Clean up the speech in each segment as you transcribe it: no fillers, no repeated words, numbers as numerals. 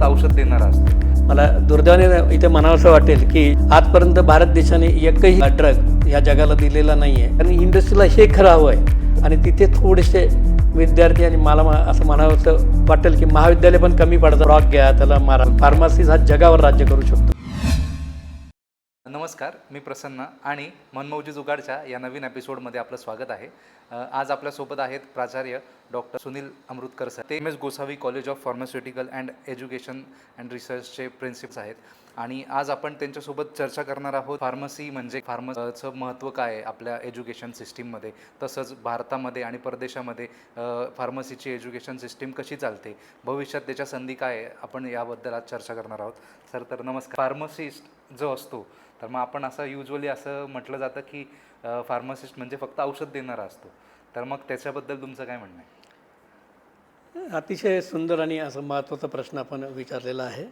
फक्त औषध देणारा असतो. मला दुर्दैवाने इथे म्हणावंसं वाटेल की आजपर्यंत भारत देशाने एकही ड्रग या जगाला दिलेला नाही आहे. आणि इंडस्ट्रीला हे खरं हवं आहे आणि तिथे थोडेसे विद्यार्थी आणि मला असं म्हणावंसं वाटेल की महाविद्यालय पण कमी पडतं. रॉक घ्या, त्याला मारा. फार्मसी हा जगावर राज्य करू शकतो. नमस्कार, मी प्रसन्न आणि मनमौजी जुगाडच्या या नवीन एपिसोडमध्ये आपलं स्वागत आहे. आज आपल्यासोबत आहेत प्राचार्य डॉक्टर सुनील अमृतकर सर. ते MS Gosavi college of pharmaceutical and education and रिसर्चचे प्रिन्सिपल आहेत आणि आज आपण त्यांच्यासोबत चर्चा करणार आहोत. फार्मसी म्हणजे फार्मसीचं महत्त्व काय आहे आपल्या एज्युकेशन सिस्टीममध्ये, तसंच भारतामध्ये आणि परदेशामध्ये फार्मसीची एज्युकेशन सिस्टीम कशी चालते, भविष्यात त्याच्या संधी काय आहे, आपण याबद्दल आज चर्चा करणार आहोत. सर तर नमस्कार. फार्मसिस्ट जो असतो तर मग आपण असं युजली असं म्हटलं जातं की फार्मासिस्ट म्हणजे फक्त औषध देणारा असतो, तर मग त्याच्याबद्दल तुमचं काय म्हणणं आहे? अतिशय सुंदर आणि असं महत्त्वाचा प्रश्न आपण विचारलेला आहे.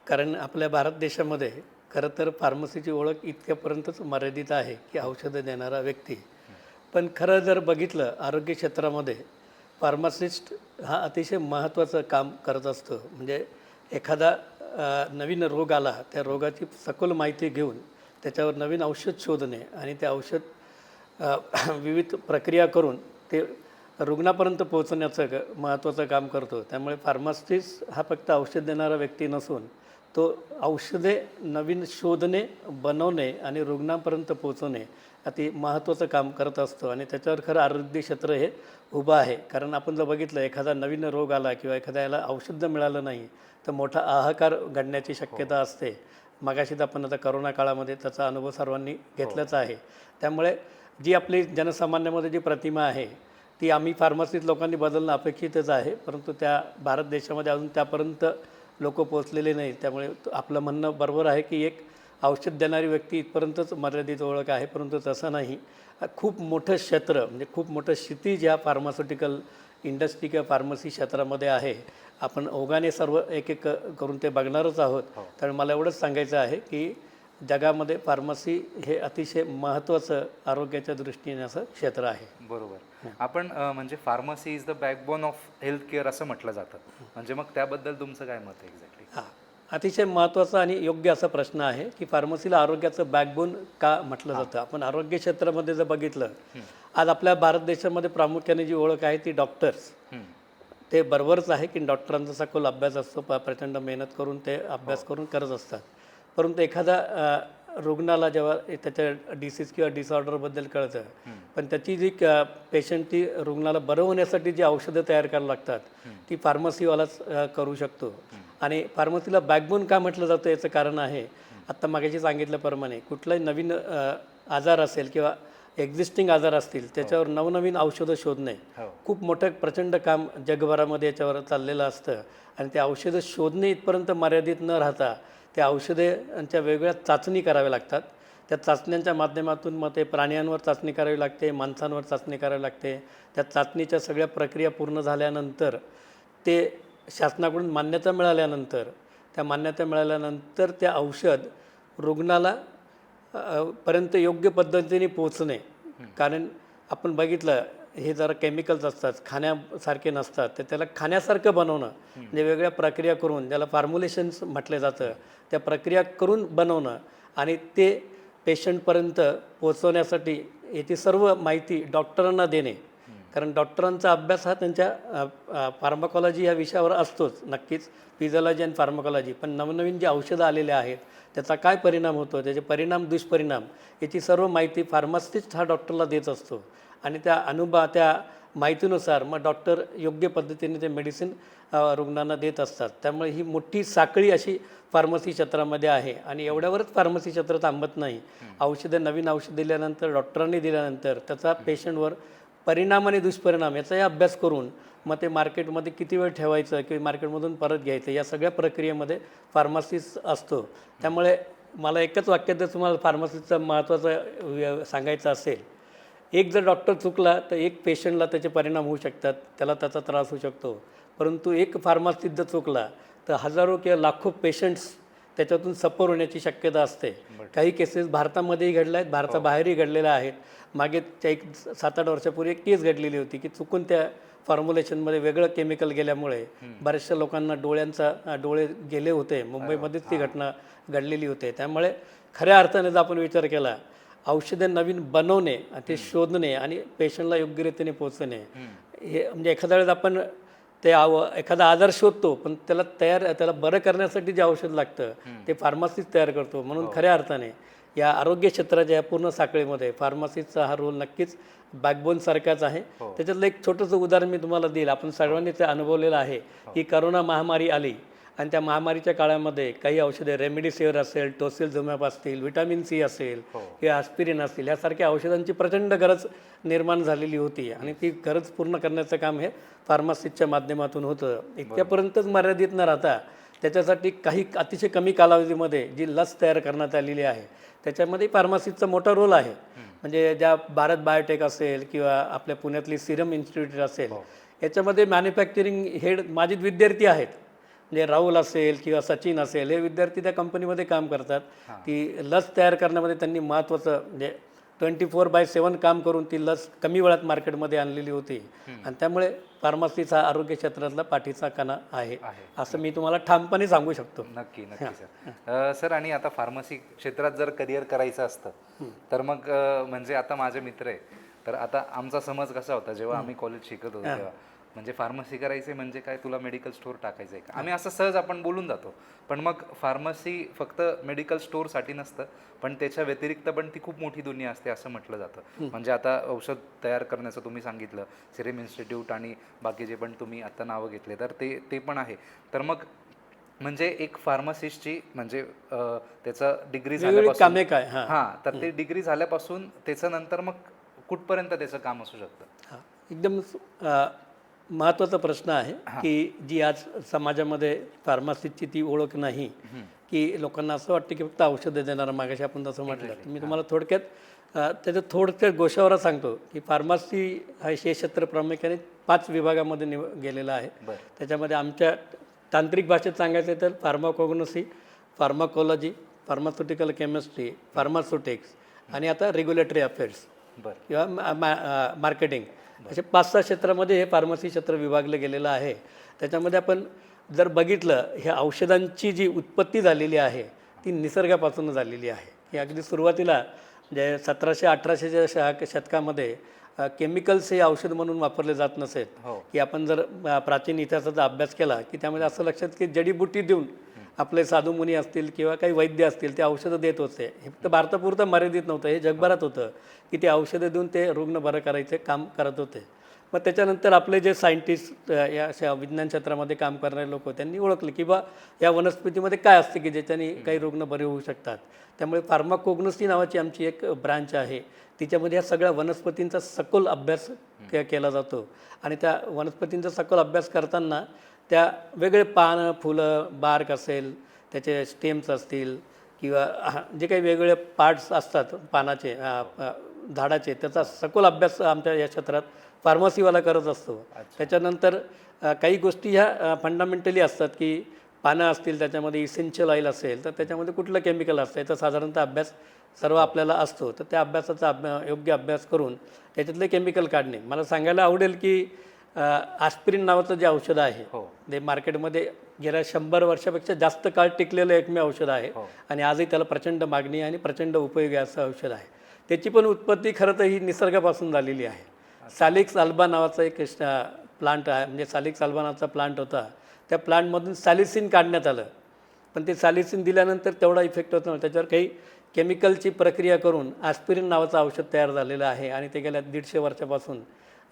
कारण आपल्या भारत देशामध्ये खरं तर फार्मसीची ओळख इतक्यापर्यंतच मर्यादित आहे की औषधं देणारा व्यक्ती. पण खरं जर बघितलं आरोग्य क्षेत्रामध्ये फार्मासिस्ट हा अतिशय महत्त्वाचं काम करत असतो. म्हणजे एखादा नवीन रोग आला, त्या रोगाची सखोल माहिती घेऊन त्याच्यावर नवीन औषध शोधणे आणि ते औषध विविध प्रक्रिया करून ते रुग्णापर्यंत पोहोचण्याचं महत्त्वाचं काम करतो. त्यामुळे फार्मासिस्ट हा फक्त औषध देणारा व्यक्ती नसून तो औषधे नवीन शोधणे, बनवणे आणि रुग्णापर्यंत पोहोचवणे अति महत्त्वाचं काम करत असतो. आणि त्याच्यावर खरं आरोग्य क्षेत्र हे उभं आहे. कारण आपण जर बघितलं एखादा नवीन रोग आला किंवा एखाद्याला औषध मिळालं नाही तर मोठा हाहाकार घडण्याची शक्यता असते. मगाशीच आपण आता करोना काळामध्ये त्याचा अनुभव सर्वांनी घेतलाच आहे. त्यामुळे जी आपली जनसामान्यामध्ये जी प्रतिमा आहे ती आम्ही फार्मसीत लोकांनी बदलणं अपेक्षितच आहे. परंतु त्या भारत देशामध्ये अजून त्यापर्यंत लोक पोचलेले नाहीत. त्यामुळे आपलं म्हणणं बरोबर आहे की एक औषध देणारी व्यक्ती इथपर्यंतच मर्यादित ओळख आहे, परंतु तसं नाही. खूप मोठं क्षेत्र म्हणजे खूप मोठं क्षितिज ह्या फार्मास्युटिकल इंडस्ट्री किंवा फार्मसी क्षेत्रामध्ये आहे. आपण ओघाने सर्व एक एक करून ते बघणारच आहोत. तर मला एवढंच सांगायचं आहे की जगामध्ये फार्मसी हे अतिशय महत्त्वाचं आरोग्याच्या दृष्टीने असं क्षेत्र आहे. बरोबर. आपण म्हणजे pharmacy is the backbone of health care असं म्हटलं जातं. म्हणजे मग त्याबद्दल तुमचं काय मत आहे एक्झॅक्टली? हां, अतिशय महत्त्वाचा आणि योग्य असा प्रश्न आहे की फार्मसीला आरोग्याचं बॅकबोन का म्हटलं जातं. आपण आरोग्य क्षेत्रामध्ये जर बघितलं आज आपल्या भारत देशामध्ये प्रामुख्याने जी ओळख आहे ती डॉक्टर्स. ते बरोबरच आहे की डॉक्टरांचा सखोल अभ्यास असतो, प्रचंड मेहनत करून ते अभ्यास करून करत असतात. परंतु एखादा रुग्णाला जेव्हा त्याच्या डिसीज किंवा डिसऑर्डरबद्दल कळतं, पण त्याची जी पेशंट ती रुग्णाला बरं होण्यासाठी जी औषधं तयार करायला लागतात ती फार्मसीवालाच करू शकतो. आणि फार्मसीला बॅकबोन का म्हटलं जातं याचं कारण आहे आत्ता मागाशी सांगितल्याप्रमाणे कुठलाही नवीन आजार असेल किंवा एक्झिस्टिंग आजार असतील त्याच्यावर नवनवीन औषधं शोधणे खूप मोठं प्रचंड काम जगभरामध्ये याच्यावर चाललेलं असतं. आणि ते औषधं शोधणे इथपर्यंत मर्यादित न राहता त्या औषधांच्या वेगवेगळ्या चाचणी कराव्या लागतात. त्या चाचण्यांच्या माध्यमातून मग ते प्राण्यांवर चाचणी करावी लागते, माणसांवर चाचणी करावी लागते. त्या चाचणीच्या सगळ्या प्रक्रिया पूर्ण झाल्यानंतर ते शासनाकडून मान्यता मिळाल्यानंतर ते औषध रुग्णाला पर्यंत योग्य पद्धतीने पोचणे. कारण आपण बघितलं हे जरा केमिकल्स असतात, खाण्यासारखे नसतात, तर त्याला खाण्यासारखं बनवणं म्हणजे वेगळ्या प्रक्रिया करून ज्याला फॉर्म्युलेशन्स म्हटलं जातं त्या प्रक्रिया करून बनवणं आणि ते पेशंटपर्यंत पोचवण्यासाठी याची सर्व माहिती डॉक्टरांना देणे. कारण डॉक्टरांचा अभ्यास हा त्यांच्या फार्माकॉलॉजी या विषयावर असतोच नक्कीच, फिजिओलॉजी आणि फार्माकॉलॉजी. पण नवनवीन जे औषधं आलेले आहेत त्याचा काय परिणाम होतो, त्याचे परिणाम दुष्परिणाम याची सर्व माहिती फार्मासिस्ट हा डॉक्टरला देत असतो. आणि त्या माहितीनुसार मग डॉक्टर योग्य पद्धतीने ते मेडिसिन रुग्णांना देत असतात. त्यामुळे ही मोठी साखळी अशी फार्मसी क्षेत्रामध्ये आहे. आणि एवढ्यावरच फार्मसी क्षेत्र थांबत नाही. नवीन औषध दिल्यानंतर डॉक्टरांनी दिल्यानंतर त्याचा पेशंटवर परिणाम आणि दुष्परिणाम याचाही अभ्यास करून मग ते मार्केटमध्ये किती वेळ ठेवायचं किंवा मार्केटमधून परत घ्यायचं या सगळ्या प्रक्रियेमध्ये फार्मसिस्ट असतो. त्यामुळे मला एकच वाक्यात जर तुम्हाला फार्मसिस्टचं महत्त्वाचं सांगायचं असेल, एक जर डॉक्टर चुकला तर एक पेशंटला त्याचे परिणाम होऊ शकतात, त्याला त्याचा त्रास होऊ शकतो. परंतु एक फार्मासिस्ट जर चुकला तर हजारो किंवा लाखो पेशंट्स त्याच्यातून सफर होण्याची शक्यता असते. काही केसेस भारतामध्येही घडल्या आहेत, भारताबाहेरही घडलेल्या आहेत. मागे एक 7-8 वर्षापूर्वी एक केस घडलेली होती की चुकून त्या फॉर्म्युलेशनमध्ये वेगळं केमिकल गेल्यामुळे बऱ्याचशा लोकांना डोळे गेले होते. मुंबईमध्येच ती घटना घडलेली होते. त्यामुळे खऱ्या अर्थाने जर आपण विचार केला, औषधे नवीन बनवणे, ते शोधणे आणि पेशंटला योग्य रीतीने पोहोचणे, हे म्हणजे एखाद्या वेळेस आपण एखादा आजार शोधतो, पण त्याला बरं करण्यासाठी जे औषध लागतं ते फार्मसीच तयार करतो. म्हणून खऱ्या अर्थाने या आरोग्य क्षेत्राच्या या पूर्ण साखळीमध्ये फार्मसीचा हा रोल नक्कीच बॅकबोन सारखाच आहे. त्याच्यातलं एक छोटंसं उदाहरण मी तुम्हाला देईल. आपण सर्वांनी ते अनुभवलेलं आहे की करोना महामारी आली आणि त्या महामारीच्या काळामध्ये काही औषधे रेमडेसिवीर असेल, टोसिलझुमॅब असतील, व्हिटॅमिन सी असेल किंवा ॲस्पिरिन असतील, यासारख्या औषधांची प्रचंड गरज निर्माण झालेली होती आणि ती गरज पूर्ण करण्याचं काम हे फार्मसीच्या माध्यमातून होतं. इतक्यापर्यंतच मर्यादित न राहता त्याच्यासाठी काही अतिशय कमी कालावधीमध्ये जी लस तयार करण्यात आलेली आहे त्याच्यामध्ये फार्मसीचा मोठा रोल आहे. म्हणजे ज्या भारत बायोटेक असेल किंवा आपल्या पुण्यातली सिरम इन्स्टिट्यूट असेल, याच्यामध्ये मॅन्युफॅक्चरिंग हेड माझे विद्यार्थी आहेत. म्हणजे राहुल असेल किंवा सचिन असेल, हे विद्यार्थी त्या कंपनीमध्ये काम करतात. ती लस तयार करण्यामध्ये त्यांनी महत्त्वाचं म्हणजे 24/7 काम करून ती लस कमी वेळात मार्केटमध्ये आणलेली होती आणि त्यामुळे फार्मसीचा आरोग्य क्षेत्रातला पाठीचा कणा आहे असं मी तुम्हाला ठामपणे सांगू शकतो. नक्की सर. सर आणि आता फार्मसी क्षेत्रात जर करिअर करायचं असतं तर मग म्हणजे आता माझे मित्र आहे, तर आता आमचा समज कसा होता जेव्हा आम्ही कॉलेज शिकत होतो तेव्हा, म्हणजे फार्मसी करायचे म्हणजे काय, तुला मेडिकल स्टोअर टाकायचं आहे का, आम्ही असं सहज आपण बोलून जातो. पण मग फार्मसी फक्त मेडिकल स्टोअरसाठी नसतं, पण त्याच्या व्यतिरिक्त पण ती खूप मोठी दुनिया असते असं म्हटलं जातं. म्हणजे आता औषध तयार करण्याचं तुम्ही सांगितलं, सिरम इन्स्टिट्यूट आणि बाकीचे पण तुम्ही आता नावं घेतले, तर ते पण आहे. तर मग म्हणजे एक फार्मासिस्टची म्हणजे त्याचं डिग्री झाल्यापासून तर ते डिग्री झाल्यापासून त्याचं नंतर मग कुठपर्यंत त्याचं काम असू शकतं? एकदम महत्त्वाचा प्रश्न आहे की जी आज समाजामध्ये फार्मसीची ती ओळख नाही की लोकांना असं वाटतं की फक्त औषधं देणारं, मागाशी आपण तसं म्हटलं. तर मी तुम्हाला थोडक्यात थोडक्यात गोष्टावर सांगतो की फार्मसी हे क्षेत्र प्रामुख्याने 5 विभागामध्ये गेलेलं आहे. त्याच्यामध्ये आमच्या तांत्रिक भाषेत सांगायचं तर pharmacognosy, pharmacology, pharmaceutical chemistry, pharmaceutics आणि आता रेग्युलेटरी अफेअर्स किंवा मार्केटिंग, असे 5-6 क्षेत्रामध्ये हे फार्मसी क्षेत्र विभागलं गेलेलं आहे. त्याच्यामध्ये आपण जर बघितलं, ह्या औषधांची जी उत्पत्ती झालेली आहे ती निसर्गापासून झालेली आहे. की अगदी सुरुवातीला म्हणजे 1700-1800च्या शतकामध्ये केमिकल्स हे औषध म्हणून वापरले जात नसेल. की आपण जर प्राचीन इतिहासाचा अभ्यास केला की त्यामध्ये असं लक्षात की जडीबुटी देऊन आपले साधू मुनी असतील किंवा काही वैद्य असतील ते औषधं देत होते. हे फक्त भारतापुरतं मर्यादित नव्हतं, हे जगभरात होतं की ते औषधं देऊन ते रुग्ण बरं करायचे काम करत होते. मग त्याच्यानंतर आपले जे सायंटिस्ट या अशा विज्ञान क्षेत्रामध्ये काम करणारे लोक, त्यांनी ओळखले की बा या वनस्पतीमध्ये काय असते की ज्याच्याने काही रुग्ण बरे होऊ शकतात. त्यामुळे फार्माकोग्नोसी नावाची आमची एक ब्रांच आहे, तिच्यामध्ये या सगळ्या वनस्पतींचा सखोल अभ्यास केला जातो. आणि त्या वनस्पतींचा सखोल अभ्यास करताना त्या वेगळे पानं, फुलं, बार्क असेल, त्याचे स्टेम्स असतील किंवा जे काही वेगवेगळे पार्ट्स असतात पानाचे, झाडाचे, त्याचा सखोल अभ्यास आमच्या या क्षेत्रात फार्मसीवाला करत असतो. त्याच्यानंतर काही गोष्टी ह्या फंडामेंटली असतात की पानं असतील त्याच्यामध्ये इसेन्शियल ऑइल असेल तर त्याच्यामध्ये कुठलं केमिकल असतं याचा साधारणतः अभ्यास सर्व आपल्याला असतो. तर त्या अभ्यासाचा योग्य अभ्यास करून त्याच्यातले केमिकल काढणे. मला सांगायला आवडेल की ॲस्पिरिन नावाचं जे औषध आहे ते मार्केटमध्ये गेल्या 100 वर्षापेक्षा जास्त काळ टिकलेलं एकमेव औषध आहे आणि आजही त्याला प्रचंड मागणी आणि प्रचंड उपयोगी असं औषध आहे. त्याची पण उत्पत्ती खरं तर ही निसर्गापासून झालेली आहे. सॅलिक्स अल्बा नावाचा एक प्लांट आहे, म्हणजे सॅलिक्स अल्बा नावाचा प्लांट होता. त्या प्लांटमधून सॅलिसिन काढण्यात आलं, पण ते सॅलिसिन दिल्यानंतर तेवढा इफेक्ट होत नव्हता. त्याच्यावर काही केमिकलची प्रक्रिया करून ॲस्पिरिन नावाचं औषध तयार झालेलं आहे आणि ते गेल्या 150 वर्षापासून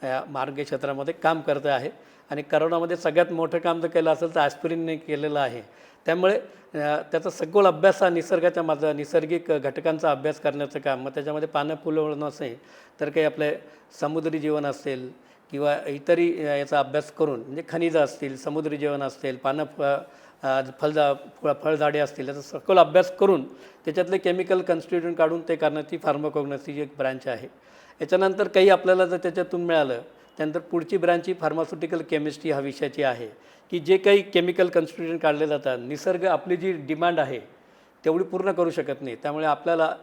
आरोग्य क्षेत्रामध्ये काम करत आहे. आणि करोनामध्ये सगळ्यात मोठं काम जर केलं असेल तर ॲस्पिरिनने केलेलं आहे. त्यामुळे त्याचा सखोल अभ्यास हा निसर्गाच्या नैसर्गिक घटकांचा अभ्यास करण्याचं काम. मग त्याच्यामध्ये पानं फुलं नसेल तर काही आपले समुद्री जीवन असेल किंवा इतरही याचा अभ्यास करून, म्हणजे खनिजं असतील, समुद्री जीवन असतील, फळझाडे असतील, याचा सखोल अभ्यास करून त्याच्यातले केमिकल कन्स्टिट्यूट काढून ते करण्याची फार्माकोग्नोसीची एक ब्रांच आहे. याच्यानंतर काही आपल्याला जर त्याच्यातून मिळालं त्यानंतर पुढची ब्रांच ही फार्मास्युटिकल केमिस्ट्री हा विषयाची आहे की जे काही केमिकल कन्स्टिट्यूट काढले जातात, निसर्ग आपली जी डिमांड आहे तेवढी पूर्ण करू शकत नाही. त्यामुळे आपल्याला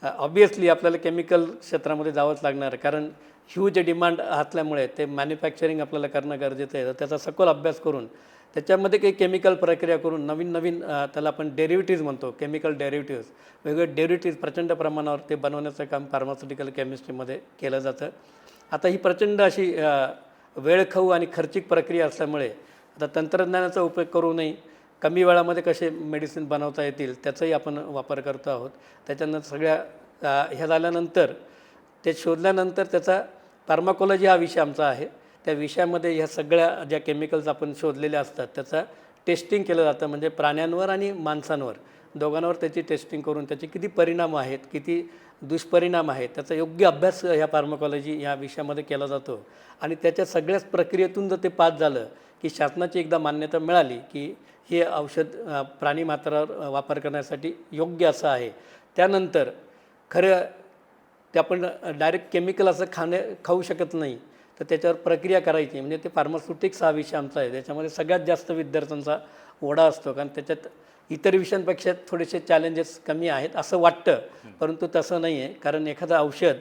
ऑब्वियसली आपल्याला केमिकल क्षेत्रामध्ये जावंच लागणार आहे, कारण ह्यूज डिमांड असल्यामुळे ते मॅन्युफॅक्चरिंग आपल्याला करणं गरजेचं आहे. तर त्याचा सखोल अभ्यास करून त्याच्यामध्ये काही केमिकल प्रक्रिया करून नवीन नवीन त्याला आपण डेरिव्हेटिव्ज म्हणतो, केमिकल डेरिव्हेटिव्ज, वेगवेगळे डेरिव्हेटिव्ज प्रचंड प्रमाणावर ते बनवण्याचं काम फार्मास्युटिकल केमिस्ट्रीमध्ये केलं जातं. आता ही प्रचंड अशी वेळखाऊ आणि खर्चिक प्रक्रिया असल्यामुळे आता तंत्रज्ञानाचा उपयोग करूनही कमी वेळामध्ये कसे मेडिसिन बनवता येतील त्याचाही आपण वापर करतो आहोत. त्याच्यानंतर सगळ्या ह्या झाल्यानंतर ते शोधल्यानंतर त्याचा फार्माकोलॉजी हा विषय आमचा आहे. त्या विषयामध्ये ह्या सगळ्या ज्या केमिकल्स आपण शोधलेल्या असतात त्याचा टेस्टिंग केलं जातं, म्हणजे प्राण्यांवर आणि माणसांवर दोघांवर त्याची टेस्टिंग करून त्याचे किती परिणाम आहेत, किती दुष्परिणाम आहेत, त्याचा योग्य अभ्यास ह्या फार्माकोलॉजी या विषयामध्ये केला जातो. आणि त्याच्या सगळ्याच प्रक्रियेतून जर ते पास झालं की शासनाची एकदा मान्यता मिळाली की हे औषध प्राणी मात्रावर वापर करण्यासाठी योग्य असं आहे, त्यानंतर खरं ते आपण डायरेक्ट केमिकल असं खाऊ शकत नाही, तर त्याच्यावर प्रक्रिया करायची, म्हणजे ते फार्मास्युटिक्स हा विषय आमचा आहे. त्याच्यामध्ये सगळ्यात जास्त विद्यार्थ्यांचा ओढा असतो, कारण त्याच्यात इतर विषयांपेक्षा थोडेसे चॅलेंजेस कमी आहेत असं वाटतं, परंतु तसं नाही आहे. कारण एखादं औषध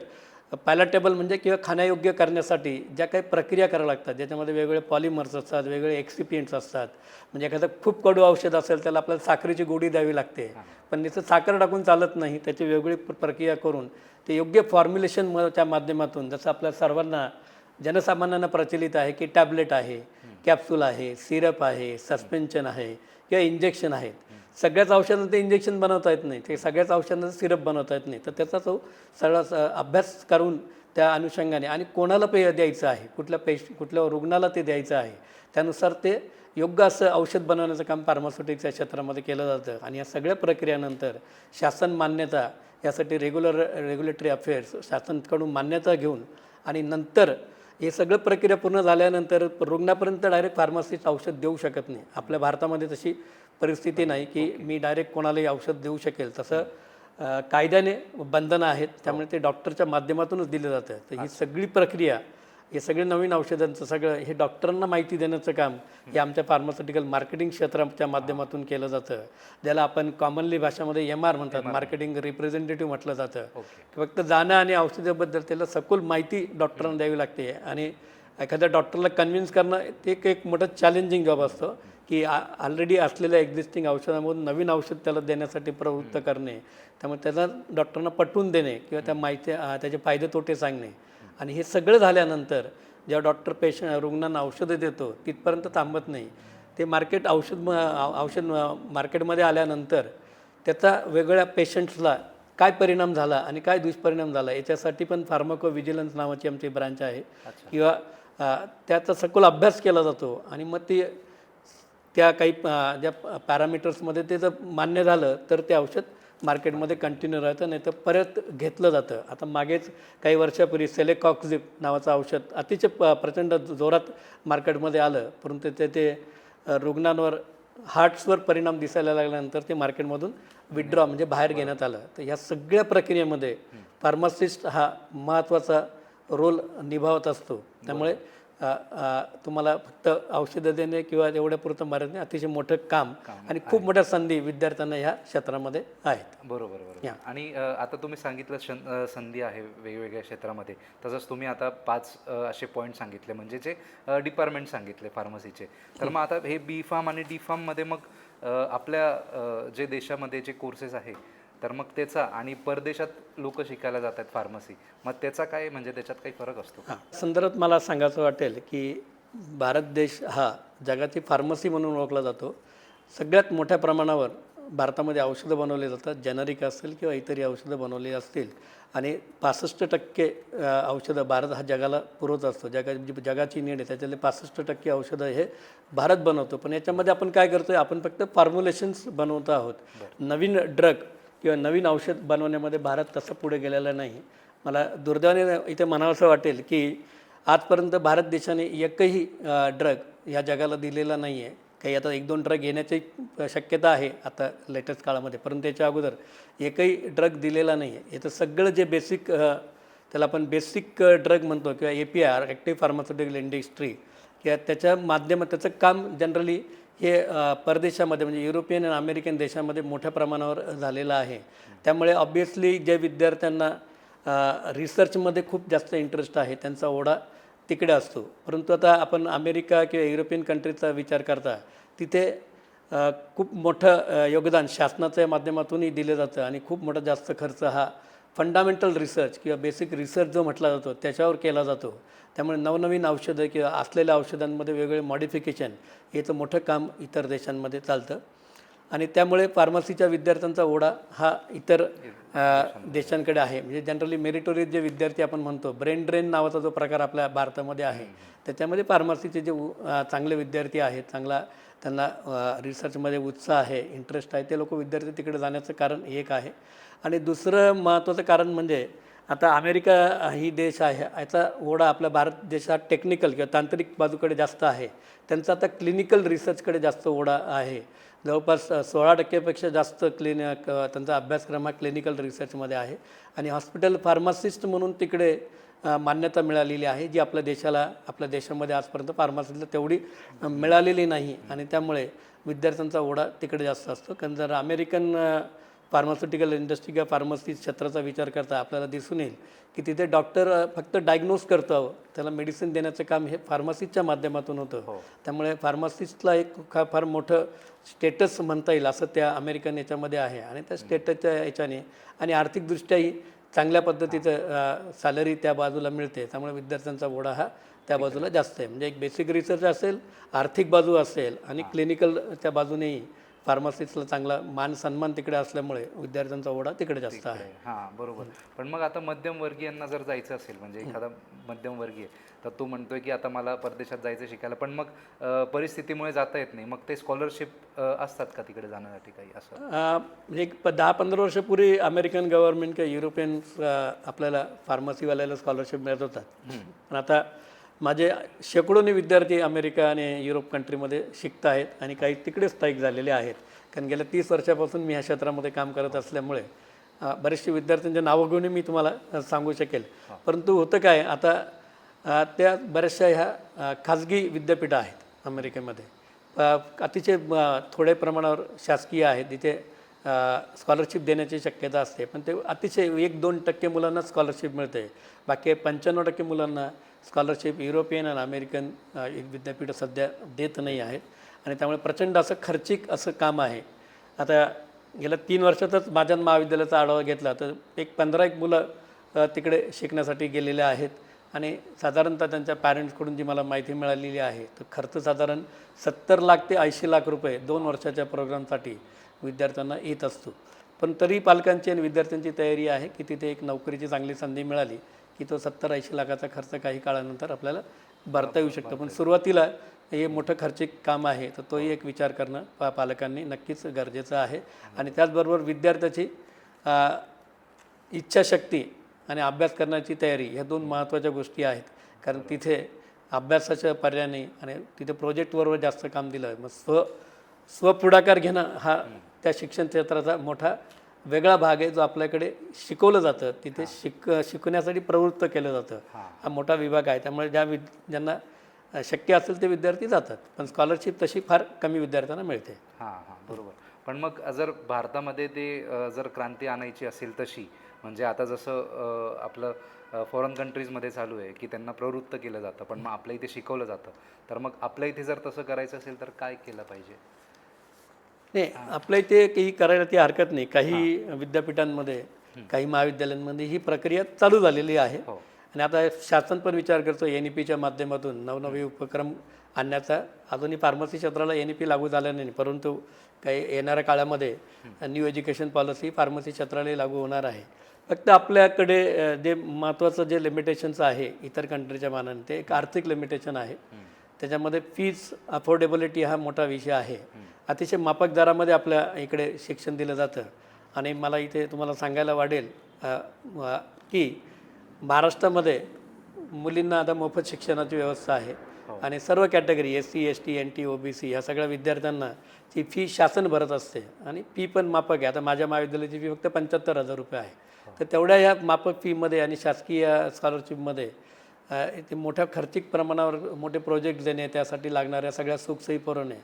पॅलेटेबल म्हणजे किंवा खाण्यायोग्य करण्यासाठी ज्या काही प्रक्रिया कराव्या लागतात, ज्याच्यामध्ये वेगवेगळे पॉलिमर्स असतात, वेगवेगळे एक्सिपियंट्स असतात. म्हणजे एखादं खूप कडू औषध असेल त्याला आपल्याला साखरेची गोडी द्यावी लागते, पण नुसतं साखर टाकून चालत नाही, त्याची वेगवेगळी प्रक्रिया करून ते योग्य फॉर्म्युलेशनच्या माध्यमातून, जसं आपल्या सर्वांना जनसामान्यांना प्रचलित आहे की टॅबलेट आहे, कॅप्सूल आहे, सिरप आहे, सस्पेन्शन आहे किंवा इंजेक्शन आहेत. सगळ्याच औषधांचं इंजेक्शन बनवता येत नाही, ते सगळ्याच औषधांचं सिरप बनवता येत नाही. तर त्याचा तो सगळा अभ्यास करून त्या अनुषंगाने आणि कोणाला द्यायचं आहे, कुठल्या रुग्णाला ते द्यायचं आहे, त्यानुसार ते योग्य असं औषध बनवण्याचं काम फार्मास्युटिक्सच्या क्षेत्रामध्ये केलं जातं. आणि या सगळ्या प्रक्रियानंतर शासन मान्यता यासाठी रेग्युलेटरी अफेअर्स शासनाकडून मान्यता घेऊन आणि नंतर हे सगळं प्रक्रिया पूर्ण झाल्यानंतर रुग्णापर्यंत डायरेक्ट फार्मसिस्ट औषध देऊ शकत नाही. आपल्या भारतामध्ये तशी परिस्थिती नाही की मी डायरेक्ट कोणालाही औषध देऊ शकेल, तसं कायद्याने बंधनं आहेत, त्यामुळे ते डॉक्टरच्या माध्यमातूनच दिलं जातं. तर ही सगळी प्रक्रिया, हे सगळे नवीन औषधांचं सगळं हे डॉक्टरांना माहिती देण्याचं काम हे आमच्या फार्मास्युटिकल मार्केटिंग क्षेत्राच्या माध्यमातून केलं जातं, ज्याला आपण कॉमनली भाषामध्ये MR म्हणतात, मार्केटिंग रिप्रेझेंटेटिव्ह म्हटलं जातं. फक्त जाणं आणि औषधाबद्दल त्याला सखोल माहिती डॉक्टरांना द्यावी लागते. आणि एखाद्या डॉक्टरला कन्व्हिन्स करणं ते एक मोठं चॅलेंजिंग जॉब असतो की ऑलरेडी असलेल्या एक्झिस्टिंग औषधामधून नवीन औषध त्याला देण्यासाठी प्रवृत्त करणे, त्यामुळे त्याला डॉक्टरांना पटवून देणे किंवा त्या माहिती त्याचे फायदे तोटे सांगणे. आणि हे सगळं झाल्यानंतर जेव्हा डॉक्टर रुग्णांना औषधं देतो तिथपर्यंत थांबत नाही, ते औषध मार्केटमध्ये आल्यानंतर त्याचा वेगवेगळ्या पेशंट्सला काय परिणाम झाला आणि काय दुष्परिणाम झाला याच्यासाठी पण फार्माको विजिलन्स नावाची आमची ब्रांच आहे, किंवा त्याचा सखोल अभ्यास केला जातो. आणि मग ते त्या काही ज्या पॅरामीटर्समध्ये ते जर मान्य झालं तर ते औषध मार्केटमध्ये कंटिन्यू राहतं, नाही तर परत घेतलं जातं. आता मागेच काही वर्षापूर्वी सेलेकॉक्झिब नावाचं औषध अतिशय प्रचंड जोरात मार्केटमध्ये आलं, परंतु ते रुग्णांवर हार्ट्सवर परिणाम दिसायला लागल्यानंतर ते मार्केटमधून विड्रॉ म्हणजे बाहेर घेण्यात आलं. तर ह्या सगळ्या प्रक्रियेमध्ये फार्मासिस्ट हा महत्त्वाचा रोल निभावत असतो. त्यामुळे तुम्हाला फक्त औषधं देणे किंवा एवढ्यापुरतं मारत नाही, अतिशय मोठं काम आणि खूप मोठ्या संधी विद्यार्थ्यांना ह्या क्षेत्रामध्ये आहेत. बरोबर. आणि आता तुम्ही सांगितलं संधी आहे वेगवेगळ्या क्षेत्रामध्ये, तसंच तुम्ही आता 5 असे पॉईंट सांगितले, म्हणजे जे डिपार्टमेंट सांगितले फार्मसीचे. तर मग आता हे B.Pharm आणि D.Pharmमध्ये मग आपल्या जे देशामध्ये जे कोर्सेस आहे, तर मग त्याचा आणि परदेशात लोक शिकायला जातात फार्मसी, मग त्याचा काय, म्हणजे त्याच्यात काही फरक असतो? संदर्भात मला सांगायचं वाटेल की भारत देश हा जगाची फार्मसी म्हणून ओळखला जातो. सगळ्यात मोठ्या प्रमाणावर भारतामध्ये औषधं बनवली जातात, जेनरिक असेल किंवा इतरही औषधं बनवली असतील. आणि 65% औषधं भारत हा जगाला पुरवत असतो. जगाची नीड आहे त्याच्यातले 65% औषधं हे भारत बनवतो. पण याच्यामध्ये आपण काय करतो आहे, आपण फक्त फॉर्म्युलेशन्स बनवत आहोत. नवीन ड्रग किंवा नवीन औषध बनवण्यामध्ये भारत तसं पुढे गेलेला नाही. मला दुर्दैवाने इथे म्हणावंसं वाटेल की आजपर्यंत भारत देशाने एकही ड्रग या जगाला दिलेला नाही आहे. काही आता 1-2 ड्रग येण्याची शक्यता आहे आता लेटेस्ट काळामध्ये, परंतु त्याच्या अगोदर एकही ड्रग दिलेला नाही आहे. याचं सगळं जे बेसिक त्याला आपण बेसिक ड्रग म्हणतो किंवा API ॲक्टिव्ह फार्मास्युटिकल इंडस्ट्री, किंवा त्याच्या माध्यमात त्याचं काम जनरली हे परदेशामध्ये म्हणजे युरोपियन आणि अमेरिकन देशामध्ये मोठ्या प्रमाणावर झालेलं आहे. त्यामुळे ऑब्वियसली जे विद्यार्थ्यांना रिसर्चमध्ये खूप जास्त इंटरेस्ट आहे त्यांचा ओढा तिकडे असतो. परंतु आता आपण अमेरिका किंवा युरोपियन कंट्रीजचा विचार करता तिथे खूप मोठं योगदान शासनाच्या माध्यमातूनही दिलं जातं आणि खूप मोठा जास्त खर्च हा फंडामेंटल रिसर्च किंवा बेसिक रिसर्च जो म्हटला जातो त्याच्यावर केला जातो. त्यामुळे नवनवीन औषधं किंवा असलेल्या औषधांमध्ये वेगवेगळे मॉडिफिकेशन याचं मोठं काम इतर देशांमध्ये चालतं आणि त्यामुळे फार्मसीच्या विद्यार्थ्यांचा ओढा हा इतर देशांकडे आहे. म्हणजे जनरली मेरिटोरियस जे विद्यार्थी आपण म्हणतो, ब्रेन ड्रेन नावाचा जो प्रकार आपल्या भारतामध्ये आहे त्याच्यामध्ये फार्मसीचे जे चांगले विद्यार्थी आहेत, चांगला त्यांना रिसर्चमध्ये उत्साह आहे, इंटरेस्ट आहे, ते लोक विद्यार्थी तिकडे जाण्याचं कारण एक आहे. आणि दुसरं महत्त्वाचं कारण म्हणजे आता अमेरिका ही देश आहे, याचा ओढा आपल्या भारत देशात टेक्निकल किंवा तांत्रिक बाजूकडे जास्त आहे. त्यांचा आता क्लिनिकल रिसर्चकडे जास्त ओढा आहे. जवळपास 16% जास्त त्यांचा अभ्यासक्रम हा क्लिनिकल रिसर्चमध्ये आहे आणि हॉस्पिटल फार्मासिस्ट म्हणून तिकडे मान्यता मिळालेली आहे, जी आपल्या देशामध्ये आजपर्यंत फार्मसीला तेवढी मिळालेली नाही आणि त्यामुळे विद्यार्थ्यांचा ओढा तिकडे जास्त असतो. कारण जर अमेरिकन फार्मास्युटिकल इंडस्ट्री किंवा फार्मसी क्षेत्राचा विचार करता आपल्याला दिसून येईल की तिथे डॉक्टर फक्त डायग्नोज करतो, त्याला मेडिसिन देण्याचं काम हे फार्मसीच्या माध्यमातून होतं. त्यामुळे फार्मसिस्टला एक फार मोठं स्टेटस म्हणता येईल असं त्या अमेरिकन याच्यामध्ये आहे आणि त्या स्टेटसच्या याच्याने आणि आर्थिकदृष्ट्याही चांगल्या पद्धतीचं सॅलरी त्या बाजूला मिळते. त्यामुळे विद्यार्थ्यांचा ओढा हा त्या बाजूला जास्त आहे. म्हणजे एक बेसिक रिसर्च असेल, आर्थिक बाजू असेल आणि क्लिनिकलच्या बाजूनेही फार्मसिस्टला चांगला मान सन्मान तिकडे असल्यामुळे विद्यार्थ्यांचा ओढा तिकडे जास्त आहे. हां, बरोबर. पण मग आता मध्यमवर्गीयांना जर जायचं असेल, म्हणजे एखादा मध्यमवर्गीय तर तो म्हणतोय की आता मला परदेशात जायचं शिकायला, पण मग परिस्थितीमुळे जाता येत नाही, मग ते स्कॉलरशिप असतात का तिकडे जाण्यासाठी काही असं? म्हणजे एक 10-15 वर्षापूर्वी अमेरिकन गव्हर्नमेंट किंवा युरोपियन आपल्याला फार्मसीवाल्याला स्कॉलरशिप मिळत होतात. पण आता माझे शेकडोनी विद्यार्थी अमेरिका आणि युरोप कंट्रीमध्ये शिकत आहेत आणि काही तिकडे स्थायिक झालेले आहेत. कारण गेल्या 30 वर्षापासून मी ह्या क्षेत्रामध्ये काम करत असल्यामुळे बरेचसे विद्यार्थ्यांचे नावं घेऊन मी तुम्हाला सांगू शकेल. परंतु होतं काय, आता त्या बऱ्याचशा ह्या खाजगी विद्यापीठं आहेत अमेरिकेमध्ये. अतिशय थोड्या प्रमाणावर शासकीय आहेत, तिथे स्कॉलरशिप देण्याची शक्यता असते, पण ते अतिशय 1-2% मुलांना स्कॉलरशिप मिळते. बाकी 95% मुलांना स्कॉलरशिप युरोपियन आणि अमेरिकन विद्यापीठं सध्या देत नाही आहेत आणि त्यामुळे प्रचंड असं खर्चिक असं काम आहे. आता गेल्या 3 वर्षातच माझ्या महाविद्यालयाचा आढावा घेतला तर 15 मुलं तिकडे शिकण्यासाठी गेलेले आहेत आणि साधारणतः त्यांच्या पॅरेंट्सकडून जी मला माहिती मिळालेली आहे तर खर्च साधारण 70 लाख ते 80 लाख रुपये 2 वर्षाच्या प्रोग्रामसाठी विद्यार्थ्यांना येत असतो. पण तरी पालकांची आणि विद्यार्थ्यांची तयारी आहे की तिथे एक नोकरीची चांगली संधी मिळाली की तो 70-80 लाखाचा खर्च काही काळानंतर आपल्याला भरता येऊ शकतो. पण सुरुवातीला हे मोठं खर्चिक काम आहे, तर तोही एक विचार करणं पालकांनी नक्कीच गरजेचं आहे. आणि त्याचबरोबर विद्यार्थ्याची इच्छाशक्ती आणि अभ्यास करण्याची तयारी ह्या 2 महत्त्वाच्या गोष्टी आहेत. कारण तिथे अभ्यासाच्या पर्याय नाही आणि तिथे प्रोजेक्टबरोबर जास्त काम दिलं, मग स्वपुढाकार घेणं हा त्या शिक्षण क्षेत्राचा मोठा वेगळा भाग आहे जो आपल्याकडे शिकवलं जातं. तिथे शिकण्यासाठी प्रवृत्त केलं जातं, हा मोठा विभाग आहे. त्यामुळे ज्यांना शक्य असेल ते विद्यार्थी जातात, पण स्कॉलरशिप तशी फार कमी विद्यार्थ्यांना मिळते. हां हां, बरोबर. पण मग जर भारतामध्ये ते जर क्रांती आणायची असेल तशी, म्हणजे आता जसं आपलं फॉरेन कंट्रीजमध्ये चालू आहे की त्यांना प्रवृत्त केलं जातं, पण मग आपल्या इथे शिकवलं जातं, तर मग आपल्या इथे जर तसं करायचं असेल तर काय केलं पाहिजे? नाही, आपल्या इथे काही करायला ती हरकत नाही. काही विद्यापीठांमध्ये, काही महाविद्यालयांमध्ये ही प्रक्रिया चालू झालेली आहे आणि आता शासन पण विचार करतो NEPच्या माध्यमातून नवनवे उपक्रम आणण्याचा. अजूनही फार्मसी क्षेत्राला NEP लागू झाला नाही, परंतु काही येणाऱ्या काळामध्ये न्यू एज्युकेशन पॉलिसी फार्मसी क्षेत्रालाही लागू होणार आहे. फक्त आपल्याकडे जे महत्त्वाचं जे लिमिटेशन्स आहे इतर कंट्रीच्या मानाने, ते एक आर्थिक लिमिटेशन आहे. त्याच्यामध्ये फीज अफोर्डेबिलिटी हा मोठा विषय आहे. अतिशय माफक दरामध्ये आपल्या इकडे शिक्षण दिलं जातं आणि मला इथे तुम्हाला सांगायला वाटेल की महाराष्ट्रामध्ये मुलींना आता मोफत शिक्षणाची व्यवस्था आहे आणि सर्व category SC ST NT OBC ह्या सगळ्या विद्यार्थ्यांना ची फी शासन भरत असते आणि फी पण माफक आहे. आता माझ्या महाविद्यालयाची फी फक्त 75,000 रुपये आहे. तर तेवढ्या ह्या माफक फीमध्ये आणि शासकीय स्कॉलरशिपमध्ये ते मोठ्या खर्चिक प्रमाणावर मोठे प्रोजेक्ट देणे, त्यासाठी लागणाऱ्या सगळ्या सुखसोयी पुरवणे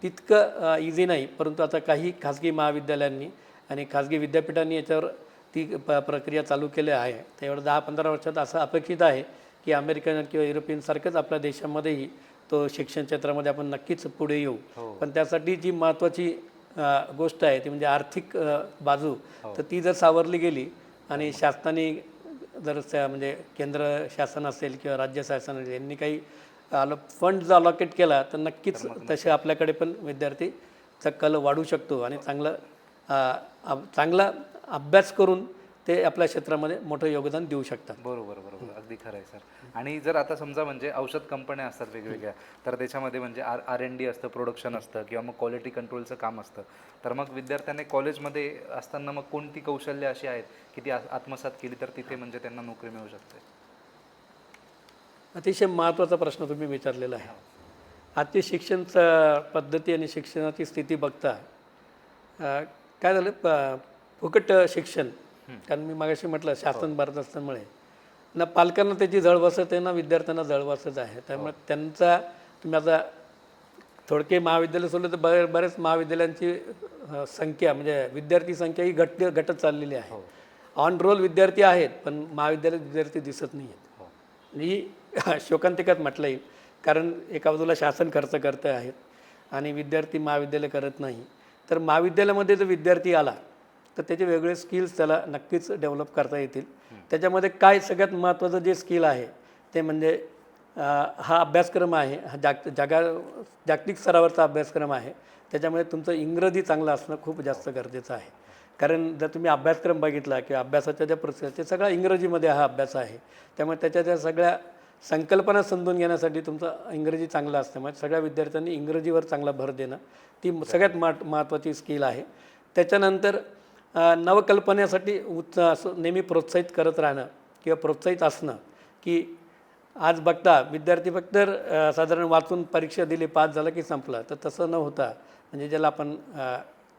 तितकं इझी नाही. परंतु आता काही खाजगी महाविद्यालयांनी आणि खाजगी विद्यापीठांनी याच्यावर ती प्रक्रिया चालू केली आहे. तर एवढं 10-15 वर्षात असं अपेक्षित आहे की अमेरिकन किंवा युरोपियनसारखंच आपल्या देशामध्येही तो शिक्षण क्षेत्रामध्ये आपण नक्कीच पुढे येऊ. पण त्यासाठी जी महत्त्वाची गोष्ट आहे ती म्हणजे आर्थिक बाजू. तर ती जर सावरली गेली आणि शासनाने जर म्हणजे केंद्र शासन असेल किंवा राज्य शासन असेल यांनी काही फंड जर अलॉकेट केला तर नक्कीच तसे आपल्याकडे पण विद्यार्थीचा कल वाढू शकतो आणि चांगला अभ्यास करून ते आपल्या क्षेत्रामध्ये मोठं योगदान देऊ शकतात. बरोबर बरोबर, अगदी खरं आहे सर. आणि जर आता समजा म्हणजे औषध कंपन्या असतात वेगवेगळ्या, तर त्याच्यामध्ये म्हणजे R&D असतं, प्रोडक्शन असतं किंवा मग क्वालिटी कंट्रोलचं काम असतं. तर मग विद्यार्थ्यांनी कॉलेजमध्ये असताना मग कोणती कौशल्य अशी आहेत की ती आत्मसात केली तर तिथे म्हणजे त्यांना नोकरी मिळू शकते? अतिशय महत्त्वाचा प्रश्न तुम्ही विचारलेला आहे. आजची शिक्षण पद्धती आणि शिक्षणाची स्थिती बघता काय झालं, फुकट शिक्षण. कारण मी मागाशी म्हटलं शासन भारत असल्यामुळे ना पालकांना त्याची झळ बसत आहे ना विद्यार्थ्यांना झळ बसत आहे. त्यामुळे त्यांचा तुम्ही आता थोडके महाविद्यालय सोडलं तर बरेच महाविद्यालयांची संख्या म्हणजे विद्यार्थी संख्या ही घटत चाललेली आहे. ऑन रोल विद्यार्थी आहेत पण महाविद्यालयात विद्यार्थी दिसत नाही आहेत. ही शोकांतिकात म्हटलं येईल. कारण एका बाजूला शासन खर्च करत आहेत आणि विद्यार्थी महाविद्यालय करत नाही. तर महाविद्यालयामध्ये जर विद्यार्थी आला तर त्याचे वेगळे स्किल्स त्याला नक्कीच डेव्हलप करता येतील. त्याच्यामध्ये काय सगळ्यात महत्त्वाचं जे स्किल आहे ते म्हणजे हा अभ्यासक्रम आहे, हा जागतिक स्तरावरचा अभ्यासक्रम आहे. त्याच्यामध्ये तुमचं इंग्रजी चांगलं असणं खूप जास्त गरजेचं आहे. कारण जर तुम्ही अभ्यासक्रम बघितला किंवा अभ्यासाच्या ज्या प्रोसेस ते सगळा इंग्रजीमध्ये हा अभ्यास आहे. त्यामुळे त्याच्या त्या सगळ्या संकल्पना समजून घेण्यासाठी तुमचं इंग्रजी चांगलं असल्यामुळे सगळ्या विद्यार्थ्यांनी इंग्रजीवर चांगला भर देणं ती सगळ्यात महत्त्वाची स्किल आहे. त्याच्यानंतर नवकल्पनेसाठी असं नेहमी प्रोत्साहित करत राहणं किंवा प्रोत्साहित असणं. की आज बघता विद्यार्थी फक्त साधारण वाचून परीक्षा दिली, पास झालं की संपलं. तर तसं न होता म्हणजे ज्याला आपण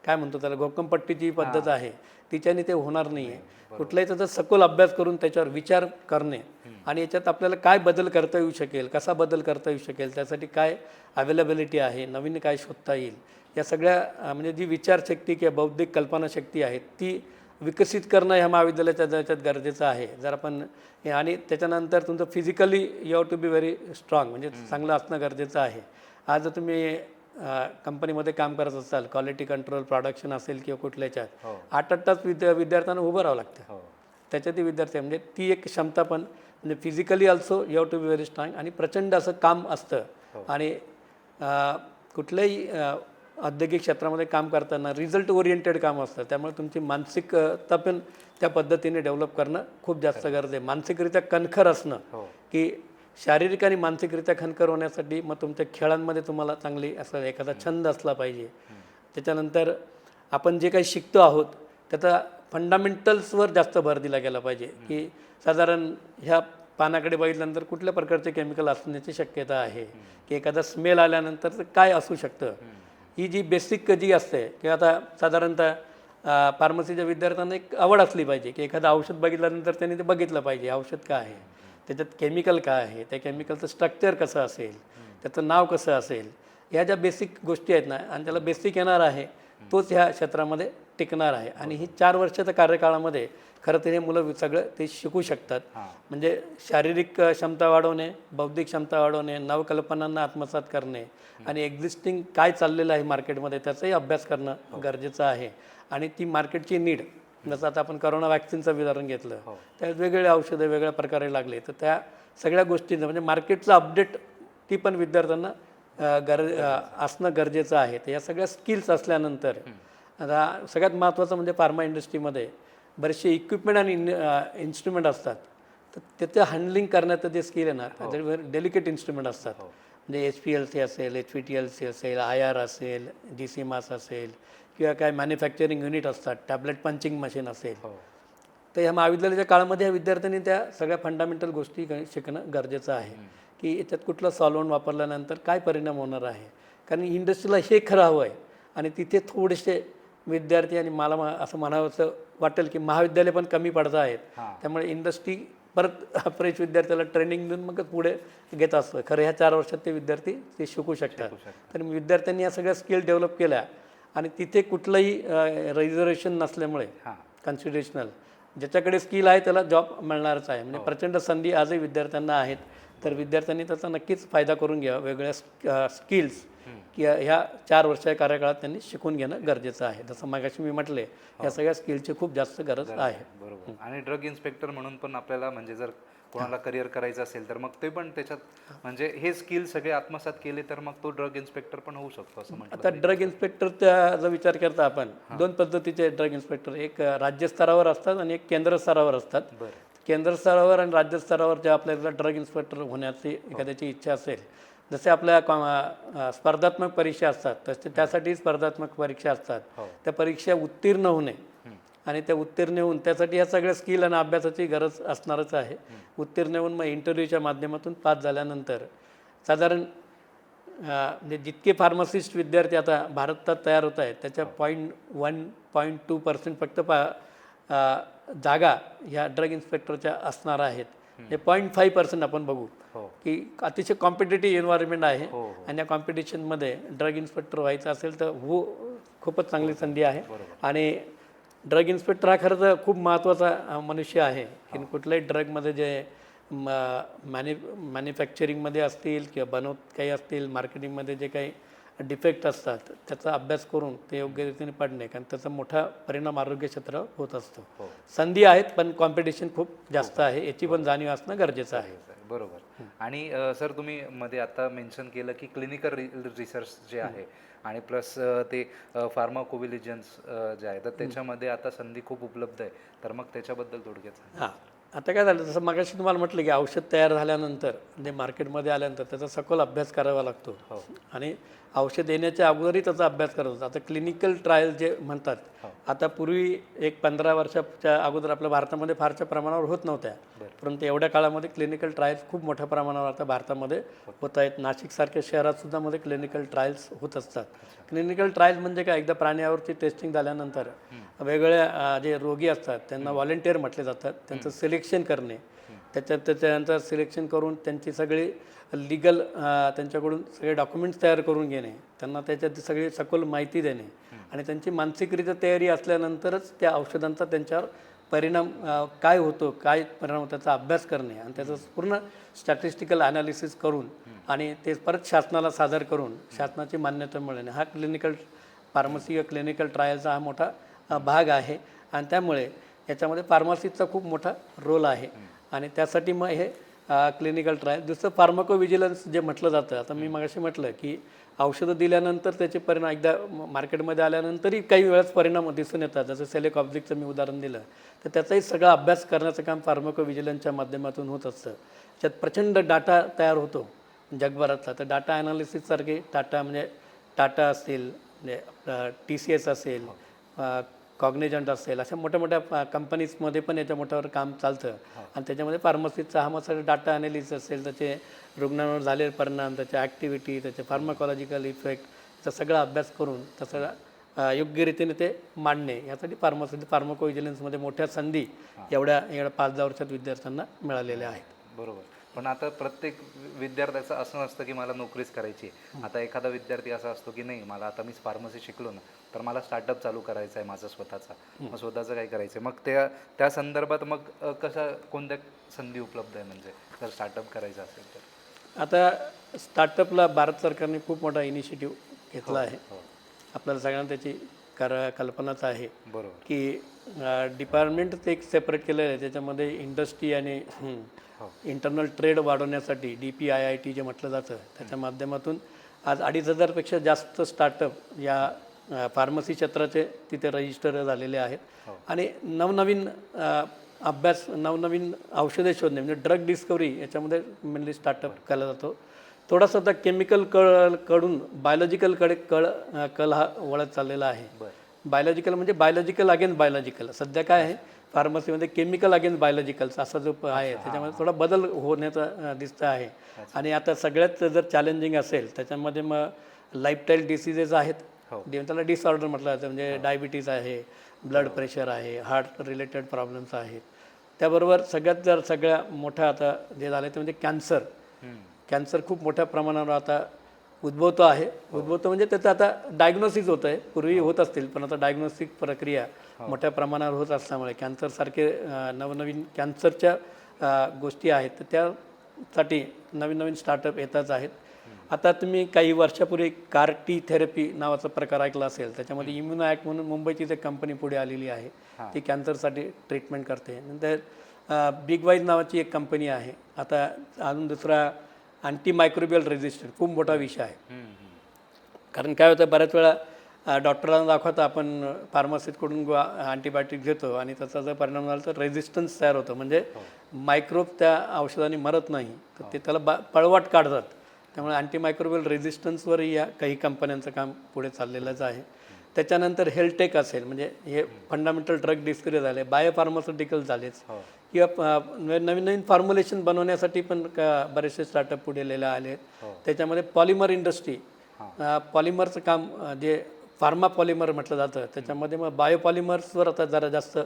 काय म्हणतो त्याला घोकमपट्टीची पद्धत आहे तिच्याने ते होणार नाही आहे. कुठलाही त्याचा सखोल अभ्यास करून त्याच्यावर विचार करणे आणि याच्यात आपल्याला काय बदल करता येऊ शकेल, कसा बदल करता येऊ शकेल, त्यासाठी काय अवेलेबिलिटी आहे, नवीन काय शोधता येईल, या सगळ्या म्हणजे जी विचारशक्ती किंवा बौद्धिक कल्पनाशक्ती आहे ती विकसित करणं ह्या महाविद्यालयाच्या त्याच्यात गरजेचं आहे. जर आपण आणि त्याच्यानंतर तुमचं physically you have to be very strong म्हणजे चांगलं असणं गरजेचं आहे. आज जर तुम्ही कंपनीमध्ये काम करत असाल, क्वालिटी कंट्रोल प्रोडक्शन असेल किंवा कुठल्याच्यात 8-8 तास विद्यार्थ्यांना उभं राहावं लागतं. त्याच्यात विद्यार्थी म्हणजे ती एक क्षमता पण म्हणजे physically also you have to be very strong आणि प्रचंड असं काम असतं. आणि कुठल्याही औद्योगिक क्षेत्रामध्ये काम करताना रिझल्ट ओरिएंटेड काम असतं. त्यामुळे तुमची मानसिकता पण त्या पद्धतीने डेव्हलप करणं खूप जास्त गरज आहे. मानसिकरित्या कणखर असणं की शारीरिक आणि मानसिकरित्या खणखर होण्यासाठी मग तुमच्या खेळांमध्ये तुम्हाला चांगली असं एखादा छंद असला पाहिजे. त्याच्यानंतर आपण जे काही शिकतो आहोत त्याचा फंडामेंटल्सवर जास्त भर दिला गेला पाहिजे. की साधारण ह्या पानाकडे बघितल्यानंतर कुठल्या प्रकारचे केमिकल असण्याची शक्यता आहे, की एखादा स्मेल आल्यानंतर ते काय असू शकतं. ही जी बेसिक जी असते किंवा आता साधारणतः फार्मसीच्या विद्यार्थ्यांना एक आवड असली पाहिजे की एखादं औषध बघितल्यानंतर त्यांनी ते बघितलं पाहिजे औषध काय आहे, त्याच्यात केमिकल काय आहे, त्या केमिकलचं स्ट्रक्चर कसं असेल, त्याचं नाव कसं असेल. ह्या ज्या बेसिक गोष्टी आहेत ना आणि त्याला बेसिक येणार आहे तोच ह्या क्षेत्रामध्ये टिकणार आहे. आणि ही 4 वर्षाच्या कार्यकाळामध्ये खरं तर हे मुलं सगळं ते शिकू शकतात. म्हणजे शारीरिक क्षमता वाढवणे, बौद्धिक क्षमता वाढवणे, नवकल्पनांना आत्मसात करणे आणि एक्झिस्टिंग काय चाललेलं आहे मार्केटमध्ये त्याचाही अभ्यास करणं गरजेचं आहे. आणि ती मार्केटची नीड जसं आता आपण करोना वॅक्सिनचं उदाहरण घेतलं त्यात वेगवेगळे औषधं वेगळ्या प्रकारे लागले. तर त्या सगळ्या गोष्टींचं म्हणजे मार्केटचं अपडेट ती पण विद्यार्थ्यांना असणं गरजेचं आहे. तर या सगळ्या स्किल्स असल्यानंतर आता सगळ्यात महत्त्वाचं म्हणजे फार्मा इंडस्ट्रीमध्ये बरेचसे इक्विपमेंट आणि इन्स्ट्रुमेंट असतात. तर त्याचं हँडलिंग करण्याचं जे स्किल आहे ना डेलिकेट इन्स्ट्रुमेंट असतात. म्हणजे HPLC असेल, HPTLC असेल, IR असेल, GCMAS असेल किंवा काय मॅन्युफॅक्चरिंग युनिट असतात, टॅबलेट पंचिंग मशीन असेल. तर ह्या महाविद्यालयाच्या काळामध्ये ह्या विद्यार्थ्यांनी त्या सगळ्या फंडामेंटल गोष्टी शिकणं गरजेचं आहे. की याच्यात कुठलं सॉल्वंट वापरल्यानंतर काय परिणाम होणार आहे. कारण इंडस्ट्रीला हे खरं हवं आहे आणि तिथे थोडेसे विद्यार्थी आणि मला असं म्हणावंसं वाटेल की महाविद्यालय पण कमी पडत आहेत. त्यामुळे इंडस्ट्री परत फ्रेश विद्यार्थ्याला ट्रेनिंग देऊन मग पुढे घेत असतं. खरं ह्या 4 वर्षात ते विद्यार्थी ते शिकू शकतात. तर विद्यार्थ्यांनी या सगळ्या स्किल डेव्हलप केल्या आणि तिथे कुठलंही रिझर्वेशन नसल्यामुळे कन्सिडरेशनल ज्याच्याकडे स्किल आहे त्याला जॉब मिळणारच आहे. म्हणजे प्रचंड संधी आजही विद्यार्थ्यांना आहेत. तर विद्यार्थ्यांनी त्याचा नक्कीच फायदा करून घ्यावा. वेगवेगळ्या स्किल्स की ह्या 4 वर्षाच्या कार्यकाळात त्यांनी शिकून घेणं गरजेचं आहे. जसं मागाशी मी म्हटले या सगळ्या स्किलची खूप जास्त गरज आहे. बरोबर. आणि ड्रग इन्स्पेक्टर म्हणून पण आपल्याला म्हणजे जर कोणाला करिअर करायचं असेल तर मग ते पण त्याच्यात म्हणजे हे स्किल सगळे आत्मसात केले तर मग तो ड्रग इन्स्पेक्टर पण होऊ शकतो असं म्हटलं. आता ड्रग इन्स्पेक्टरचा जर विचार करता आपण 2 पद्धतीचे ड्रग इन्स्पेक्टर, एक राज्य स्तरावर असतात आणि एक केंद्र स्तरावर असतात. केंद्र स्तरावर आणि राज्य स्तरावर जे आपल्याला ड्रग इन्स्पेक्टर होण्याची एखाद्याची इच्छा असेल, जसे आपल्या स्पर्धात्मक परीक्षा असतात तसे त्यासाठी स्पर्धात्मक परीक्षा असतात. त्या परीक्षा उत्तीर्ण होणे आणि त्या उत्तीर्ण होऊन त्यासाठी ह्या सगळ्या स्किल आणि अभ्यासाची गरज असणारच आहे. उत्तीर्ण होऊन मग इंटरव्ह्यूच्या माध्यमातून पास झाल्यानंतर साधारण म्हणजे जितके फार्मासिस्ट विद्यार्थी आता भारतात तयार होत आहेत त्याच्या 0.1-0.2% फक्त जागा ह्या ड्रग इन्स्पेक्टरच्या असणार आहेत. हे 0.5% आपण बघू की अतिशय कॉम्पिटेटिव्ह एन्व्हायरमेंट आहे आणि या कॉम्पिटिशनमध्ये ड्रग इन्स्पेक्टर व्हायचं असेल तर खूपच चांगली संधी आहे. आणि ड्रग इन्स्पेक्टर हा खरं तर खूप महत्त्वाचा मनुष्य आहे की कुठल्याही ड्रगमध्ये जे मॅन्युफॅक्चरिंगमध्ये असतील किंवा काही असतील, मार्केटिंगमध्ये जे काही डिफेक्ट असतात त्याचा अभ्यास करून ते योग्य रीतीने पडणे, कारण त्याचा मोठा परिणाम आरोग्य क्षेत्रावर होत असतो. संधी आहेत पण कॉम्पिटिशन खूप जास्त आहे, याची पण जाणीव असणं गरजेचं आहे. बरोबर. आणि सर तुम्ही मध्ये आता मेन्शन केलं की क्लिनिकल रिसर्च जे आहे आणि प्लस ते फार्माकोव्हिजिलन्स जे आहे तर त्याच्यामध्ये आता संधी खूप उपलब्ध आहे, तर मग त्याच्याबद्दल थोडक्यात. हां, आता काय झालं, जसं मगाशी तुम्हाला म्हटलं की औषध तयार झाल्यानंतर म्हणजे मार्केटमध्ये आल्यानंतर त्याचा सखोल अभ्यास करावा लागतो आणि औषध येण्याच्या अगोदरही त्याचा अभ्यास करत होता. आता क्लिनिकल ट्रायल जे म्हणतात, आता पूर्वी एक 15 वर्षाच्या अगोदर आपल्या भारतामध्ये फारच्या प्रमाणावर होत नव्हत्या, परंतु एवढ्या काळामध्ये क्लिनिकल ट्रायल्स खूप मोठ्या प्रमाणावर आता भारतामध्ये होत आहेत. नाशिकसारख्या शहरातसुद्धा मध्ये क्लिनिकल ट्रायल्स होत असतात. क्लिनिकल ट्रायल्स म्हणजे काय, एकदा प्राण्यावरची टेस्टिंग झाल्यानंतर वेगवेगळ्या जे रोगी असतात त्यांना व्हॉलेंटियर म्हटले जातात, त्यांचं सिलेक्शन करणे, त्याच्यानंतर सिलेक्शन करून त्यांची सगळी लिगल त्यांच्याकडून सगळे डॉक्युमेंट्स तयार करून घेणे, त्यांना त्याच्यात सगळी सखोल माहिती देणे आणि त्यांची मानसिकरित्या तयारी असल्यानंतरच त्या औषधांचा त्यांच्यावर परिणाम काय होतो, काय परिणाम त्याचा अभ्यास करणे आणि त्याचं पूर्ण स्टॅटिस्टिकल ॲनालिसिस करून आणि ते परत शासनाला सादर करून शासनाची मान्यता मिळणे, हा क्लिनिकल फार्मसी किंवा क्लिनिकल ट्रायलचा हा मोठा भाग आहे. आणि त्यामुळे याच्यामध्ये फार्मसीचा खूप मोठा रोल आहे आणि त्यासाठी मग हे क्लिनिकल ट्रायल. दुसरं फार्माकोव्हिजिलन्स जे म्हटलं जातं, आता मी मगाशी म्हटलं की औषधं दिल्यानंतर त्याचे परिणाम एकदा मार्केटमध्ये आल्यानंतरही काही वेळेस परिणाम दिसून येतात, जसं सेलेक ऑब्जेक्टचं मी उदाहरण दिलं, तर त्याचाही सगळा अभ्यास करण्याचं काम फार्माकोव्हिजिलन्सच्या माध्यमातून होत असतं. त्यात प्रचंड डाटा तयार होतो जगभरातला. तर डाटा ॲनालिसिससारखे डाटा म्हणजे टाटा असेल, म्हणजे TCS असेल, कॉग्निजंट असेल, अशा मोठ्या मोठ्या कंपनीजमध्ये पण याच्या मोठ्यावर काम चालतं आणि त्याच्यामध्ये फार्मसीचा हा मग सगळं डाटा ॲनालिसिस असेल, त्याचे रुग्णांवर झालेले परिणाम, त्याच्या ॲक्टिव्हिटी, त्याचे फार्माकॉलॉजिकल इफेक्ट, याचा सगळा अभ्यास करून तसं योग्य रीतीने ते मांडणे, यासाठी फार्माकोव्हिजिलन्समध्ये मोठ्या संधी एवढ्या 5-10 वर्षात विद्यार्थ्यांना मिळालेल्या आहेत. बरोबर. पण आता प्रत्येक विद्यार्थ्याचं असं नसतं की मला नोकरीच करायची. आता एखादा विद्यार्थी असा असतो की नाही, मला आता मी फार्मसी शिकलो ना तर मला स्टार्टअप चालू करायचा आहे माझा स्वतःचा, मग स्वतःचं काय करायचं आहे, मग त्या संदर्भात मग कोणत्या संधी उपलब्ध आहे म्हणजे जर स्टार्टअप करायचं असेल तर? आता स्टार्टअपला भारत सरकारने खूप मोठा इनिशिएटिव्ह घेतला आहे. आपल्याला सगळ्यांना त्याची कल्पनाच आहे. बरोबर. की डिपार्टमेंट एक सेपरेट केलेलं आहे, त्याच्यामध्ये इंडस्ट्री आणि इंटरनल ट्रेड वाढवण्यासाठी DPIIT जे म्हटलं जातं, त्याच्या माध्यमातून आज 2,500पेक्षा जास्त स्टार्टअप या फार्मसी क्षेत्राचे तिथे रजिस्टर झालेले आहेत आणि नवनवीन अभ्यास, नवनवीन औषधे शोधणे म्हणजे ड्रग डिस्कवरी याच्यामध्ये मेनली स्टार्टअप केला जातो. थोडासा आता केमिकल कडून बायोलॉजिकलकडे कल हा वळत चाललेला आहे. बायोलॉजिकल म्हणजे बायोलॉजिकल अगेन्स्ट बायोलॉजिकल. सध्या काय आहे, फार्मसीमध्ये केमिकल अगेन्स्ट बायोलॉजिकलचा असा जो आहे त्याच्यामध्ये थोडा बदल होण्याचा दिसतं आहे. आणि आता सगळ्यात जर चॅलेंजिंग असेल त्याच्यामध्ये मग लाईफस्टाईल डिसिजेस आहेत, त्याला डिसऑर्डर म्हटलं जातं, म्हणजे डायबिटीज आहे, ब्लड प्रेशर आहे, हार्ट रिलेटेड प्रॉब्लेम्स आहेत, त्याबरोबर सगळ्या मोठ्या आता जे झालं ते म्हणजे कॅन्सर खूप मोठ्या प्रमाणावर आता उद्भवतो म्हणजे त्याचं आता डायग्नोसिस होतं आहे. पूर्वी होत असतील पण आता डायग्नोस्टिक प्रक्रिया मोठ्या प्रमाणावर होत असल्यामुळे कॅन्सरसारखे नवनवीन कॅन्सरच्या गोष्टी आहेत तर त्यासाठी नवीन स्टार्टअप येतच आहेत. आता तुम्ही काही वर्षापूर्वी CAR-T थेरपी नावाचा प्रकार ऐकला असेल. त्याच्यामध्ये इम्युनोॲक्ट म्हणून मुंबईची एक कंपनी पुढे आलेली आहे. ती कॅन्सरसाठी ट्रीटमेंट करते. नंतर बिग वाईज नावाची एक कंपनी आहे. आता अजून दुसरा अँटीमायक्रोबियल रेझिस्टंट खूप मोठा विषय आहे. कारण काय होतं बऱ्याच वेळा डॉक्टरांना दाखवता आपण फार्मसीकडून अँटीबायोटिक घेतो आणि त्याचा जर परिणाम झाला तर रेझिस्टन्स तयार होतं. म्हणजे मायक्रोब त्या औषधाने मरत नाही तर ते त्याला पळवाट काढतात. त्यामुळे अँटीमायक्रोबियल रेझिस्टन्सवरही या काही कंपन्यांचं काम पुढे चाललेलंच आहे. त्याच्यानंतर हेल्थटेक असेल म्हणजे हे फंडामेंटल ड्रग डिस्कवरी झाले, बायोफार्मास्युटिकल झालेच किंवा नवीन फॉर्म्युलेशन बनवण्यासाठी पण बरेचसे स्टार्टअप पुढे आले आहेत. त्याच्यामध्ये पॉलिमर इंडस्ट्री पॉलिमरचं काम जे फार्मा पॉलिमर म्हटलं जातं त्याच्यामध्ये मग बायोपॉलिमर्सवर आता जरा जास्त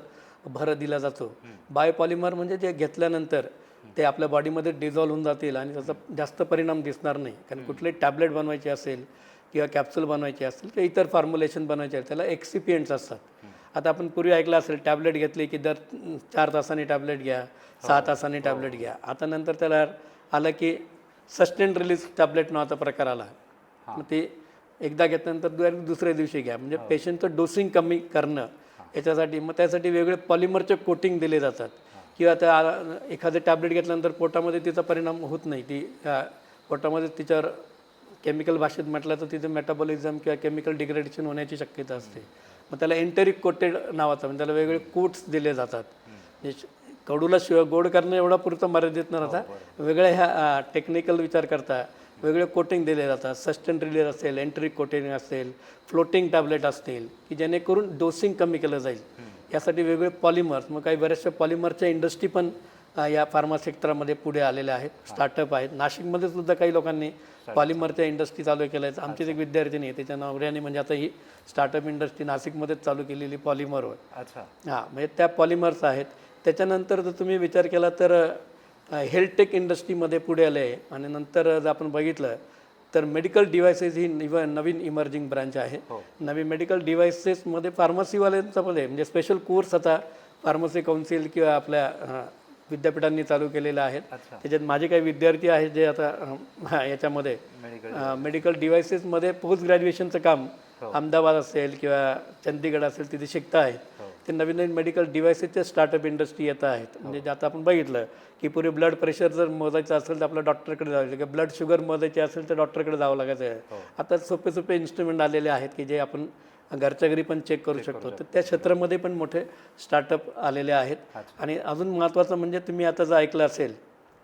भर दिला जातो. बायोपॉलिमर म्हणजे जे घेतल्यानंतर ते आपल्या बॉडीमध्ये डिझॉल्व्ह होऊन जातील आणि त्याचा जास्त परिणाम दिसणार नाही. कारण कुठलेही टॅबलेट बनवायची असेल किंवा कॅप्सूल बनवायची असेल किंवा इतर फॉर्म्युलेशन बनवायचे असेल त्याला एक्सिपियंट्स असतात. आता आपण पूर्वी ऐकलं असेल टॅबलेट घेतली की दर 4 तासांनी टॅबलेट घ्या, 6 तासांनी टॅबलेट घ्या. आता नंतर त्याला आलं की सस्टेन रिलीज टॅबलेट नावाचा प्रकार आला. मग ते एकदा घेतल्यानंतर दुसऱ्या दिवशी घ्या. म्हणजे पेशंटचं डोसिंग कमी करणं याच्यासाठी मग त्यासाठी वेगळे पॉलिमरचे कोटिंग दिले जातात. किंवा त्या एखादं टॅबलेट घेतल्यानंतर पोटामध्ये तिचा परिणाम होत नाही. ती पोटामध्ये तिच्यावर केमिकल भाषेत म्हटलं तर तिथे मेटाबॉलिझम किंवा केमिकल डिग्रेडेशन होण्याची शक्यता असते. मग त्याला एंटेरिक कोटेड नावाचं म्हणजे त्याला वेगळे कोट्स दिले जातात. कडूला गोड करणं एवढा पुरतं मर्यादित न राहता वेगळ्या ह्या टेक्निकल विचार करता वेगळे कोटिंग दिले जातात. सस्टेन रिलीज असेल, एंटेरिक कोटिंग असेल, फ्लोटिंग टॅबलेट असतील की जेणेकरून डोसिंग कमी केलं जाईल. यासाठी वेगवेगळे पॉलिमर्स मग काही बऱ्याचशा पॉलिमरच्या इंडस्ट्री पण या फार्मा सेक्टरमध्ये पुढे आलेल्या आहेत. स्टार्टअप आहेत. नाशिकमध्ये सुद्धा काही लोकांनी पॉलिमरच्या इंडस्ट्री चालू केल्या आहेत. आमचीच एक विद्यार्थिनी आहे त्याच्या नवऱ्याने म्हणजे आता ही स्टार्टअप इंडस्ट्री नाशिकमध्येच चालू केलेली पॉलिमरवर. म्हणजे त्या पॉलिमर्स आहेत. त्याच्यानंतर जर तुम्ही विचार केला तर हेल्थटेक इंडस्ट्रीमध्ये पुढे आले आहे. आणि नंतर जर आपण बघितलं तर मेडिकल डिव्हायसेस ही नवीन इमर्जिंग ब्रांच आहे. नवीन मेडिकल डिव्हायसेसमध्ये फार्मसीवाल्यांचा पण आहे. म्हणजे स्पेशल कोर्स आता फार्मसी काउन्सिल किंवा आपल्या विद्यापीठांनी चालू केलेले आहेत. त्याच्यात माझे काही विद्यार्थी आहेत जे आता याच्यामध्ये मेडिकल डिव्हायसेसमध्ये पोस्ट ग्रॅज्युएशनचं काम अहमदाबाद असेल किंवा चंदीगड असेल तिथे शिकता आहेत. ते नवीन मेडिकल डिव्हायसेसचे स्टार्टअप इंडस्ट्री येत आहेत. म्हणजे आता आपण बघितलं की पूर्वी ब्लड प्रेशर जर मोजायचं असेल तर आपल्या डॉक्टरकडे जावं किंवा ब्लड शुगर मोजायची असेल तर डॉक्टरकडे जावं लागायचं आहे. आता सोपे इन्स्ट्रुमेंट आलेले आहेत की जे आपण घरच्या घरी पण चेक करू शकतो. तर त्या क्षेत्रामध्ये पण मोठे स्टार्टअप आलेले आहेत. आणि अजून महत्त्वाचं म्हणजे तुम्ही आता जर ऐकलं असेल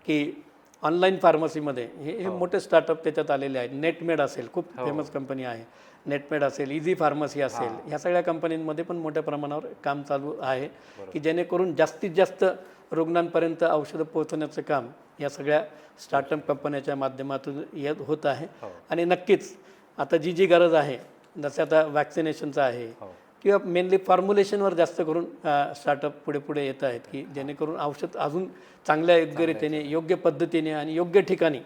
की ऑनलाईन फार्मसीमध्ये हे मोठे स्टार्टअप त्याच्यात आलेले आहेत. नेटमेड असेल खूप फेमस कंपनी आहे. नेटमेड असेल, इझी फार्मसी असेल, ह्या सगळ्या कंपनींमध्ये पण मोठ्या प्रमाणावर काम चालू आहे की जेणेकरून जास्तीत जास्त रुग्णांपर्यंत औषधं पोहोचवण्याचं काम या सगळ्या स्टार्टअप कंपन्याच्या माध्यमातून होत आहे. आणि नक्कीच आता जी गरज आहे जसं आता वॅक्सिनेशनचं आहे किंवा मेनली फॉर्म्युलेशनवर जास्त करून स्टार्टअप पुढे येत आहेत की जेणेकरून औषध अजून चांगल्या योग्यरीतीने योग्य पद्धतीने आणि योग्य ठिकाणी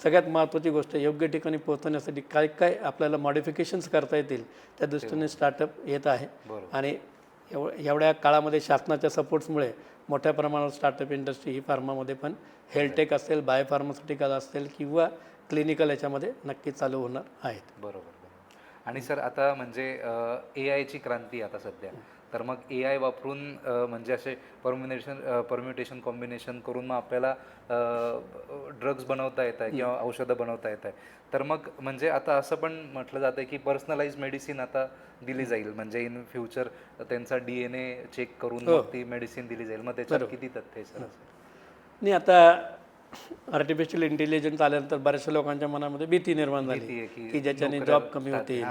सगळ्यात महत्त्वाची गोष्ट योग्य ठिकाणी पोहोचवण्यासाठी काय आपल्याला मॉडिफिकेशन्स करता येतील त्या दृष्टीने स्टार्टअप येत आहे. आणि एवढ्या काळामध्ये शासनाच्या सपोर्ट्समुळे मोठ्या प्रमाणावर स्टार्टअप इंडस्ट्री ही फार्मामध्ये पण हेल्थटेक असेल, बायोफार्मास्युटिकल असेल किंवा क्लिनिकल याच्यामध्ये नक्कीच चालू होणार आहेत. बरोबर. आणि सर आता म्हणजे AIची क्रांती आता सध्या तर मग AI वापरून म्हणजे असे परम्युटेशन कॉम्बिनेशन करून मग आपल्याला ड्रग्ज बनवता येत आहे किंवा औषधं बनवता येत आहे. तर मग म्हणजे आता असं पण म्हटलं जातं की पर्सनलाइज मेडिसिन आता दिली जाईल. म्हणजे इन फ्युचर त्यांचा DNA चेक करून मग ती मेडिसिन दिली जाईल. मग त्याच्यात किती तथ्य आहे सर? नाही आता आर्टिफिशियल इंटेलिजन्स आल्यानंतर बऱ्याचशा लोकांच्या मनामध्ये भीती निर्माण झाली की ज्याच्याने जॉब कमी होतील.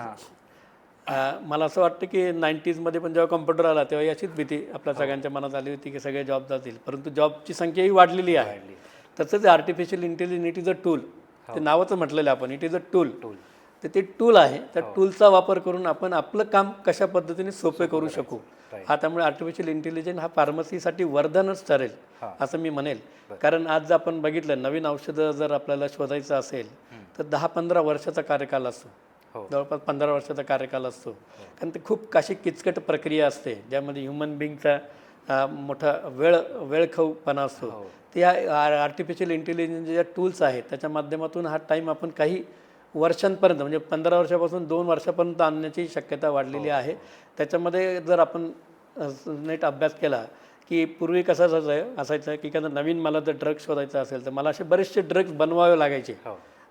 मला असं वाटतं की 90sमध्ये पण जेव्हा कॉम्प्युटर आला तेव्हा याचीच भीती आपल्या सगळ्यांच्या मनात आली होती की सगळे जॉब जातील. परंतु जॉबची संख्याही वाढलेली आहे. तसंच artificial intelligence it is a tool. ते नावाचं म्हटलेलं आपण इट इज अ टूल. तर ते टूल आहे, त्या टूलचा वापर करून आपण आपलं काम कशा पद्धतीने सोपे करू शकू. हा त्यामुळे आर्टिफिशियल इंटेलिजन्स हा फार्मसीसाठी वरदानच ठरेल असं मी म्हणेल. कारण आज जर आपण बघितलं नवीन औषधं जर आपल्याला शोधायचं असेल तर 10-15 वर्षाचा कार्यकाल असतो. जवळपास 15 वर्षाचा कार्यकाल असतो. कारण ते खूप काशी किचकट प्रक्रिया असते ज्यामध्ये ह्युमन बिंगचा मोठा वेळखाऊपणा असतो. ते ह्या आर्टिफिशियल इंटेलिजन्स ज्या टूल्स आहेत त्याच्या माध्यमातून हा टाईम आपण काही वर्षांपर्यंत म्हणजे 15 वर्षापासून 2 वर्षापर्यंत आणण्याची शक्यता वाढलेली आहे. त्याच्यामध्ये जर आपण नीट अभ्यास केला की पूर्वी कसं असायचं की एखादा नवीन मला जर ड्रग शोधायचा असेल तर मला असे बरेचसे ड्रग्स बनवावे लागायचे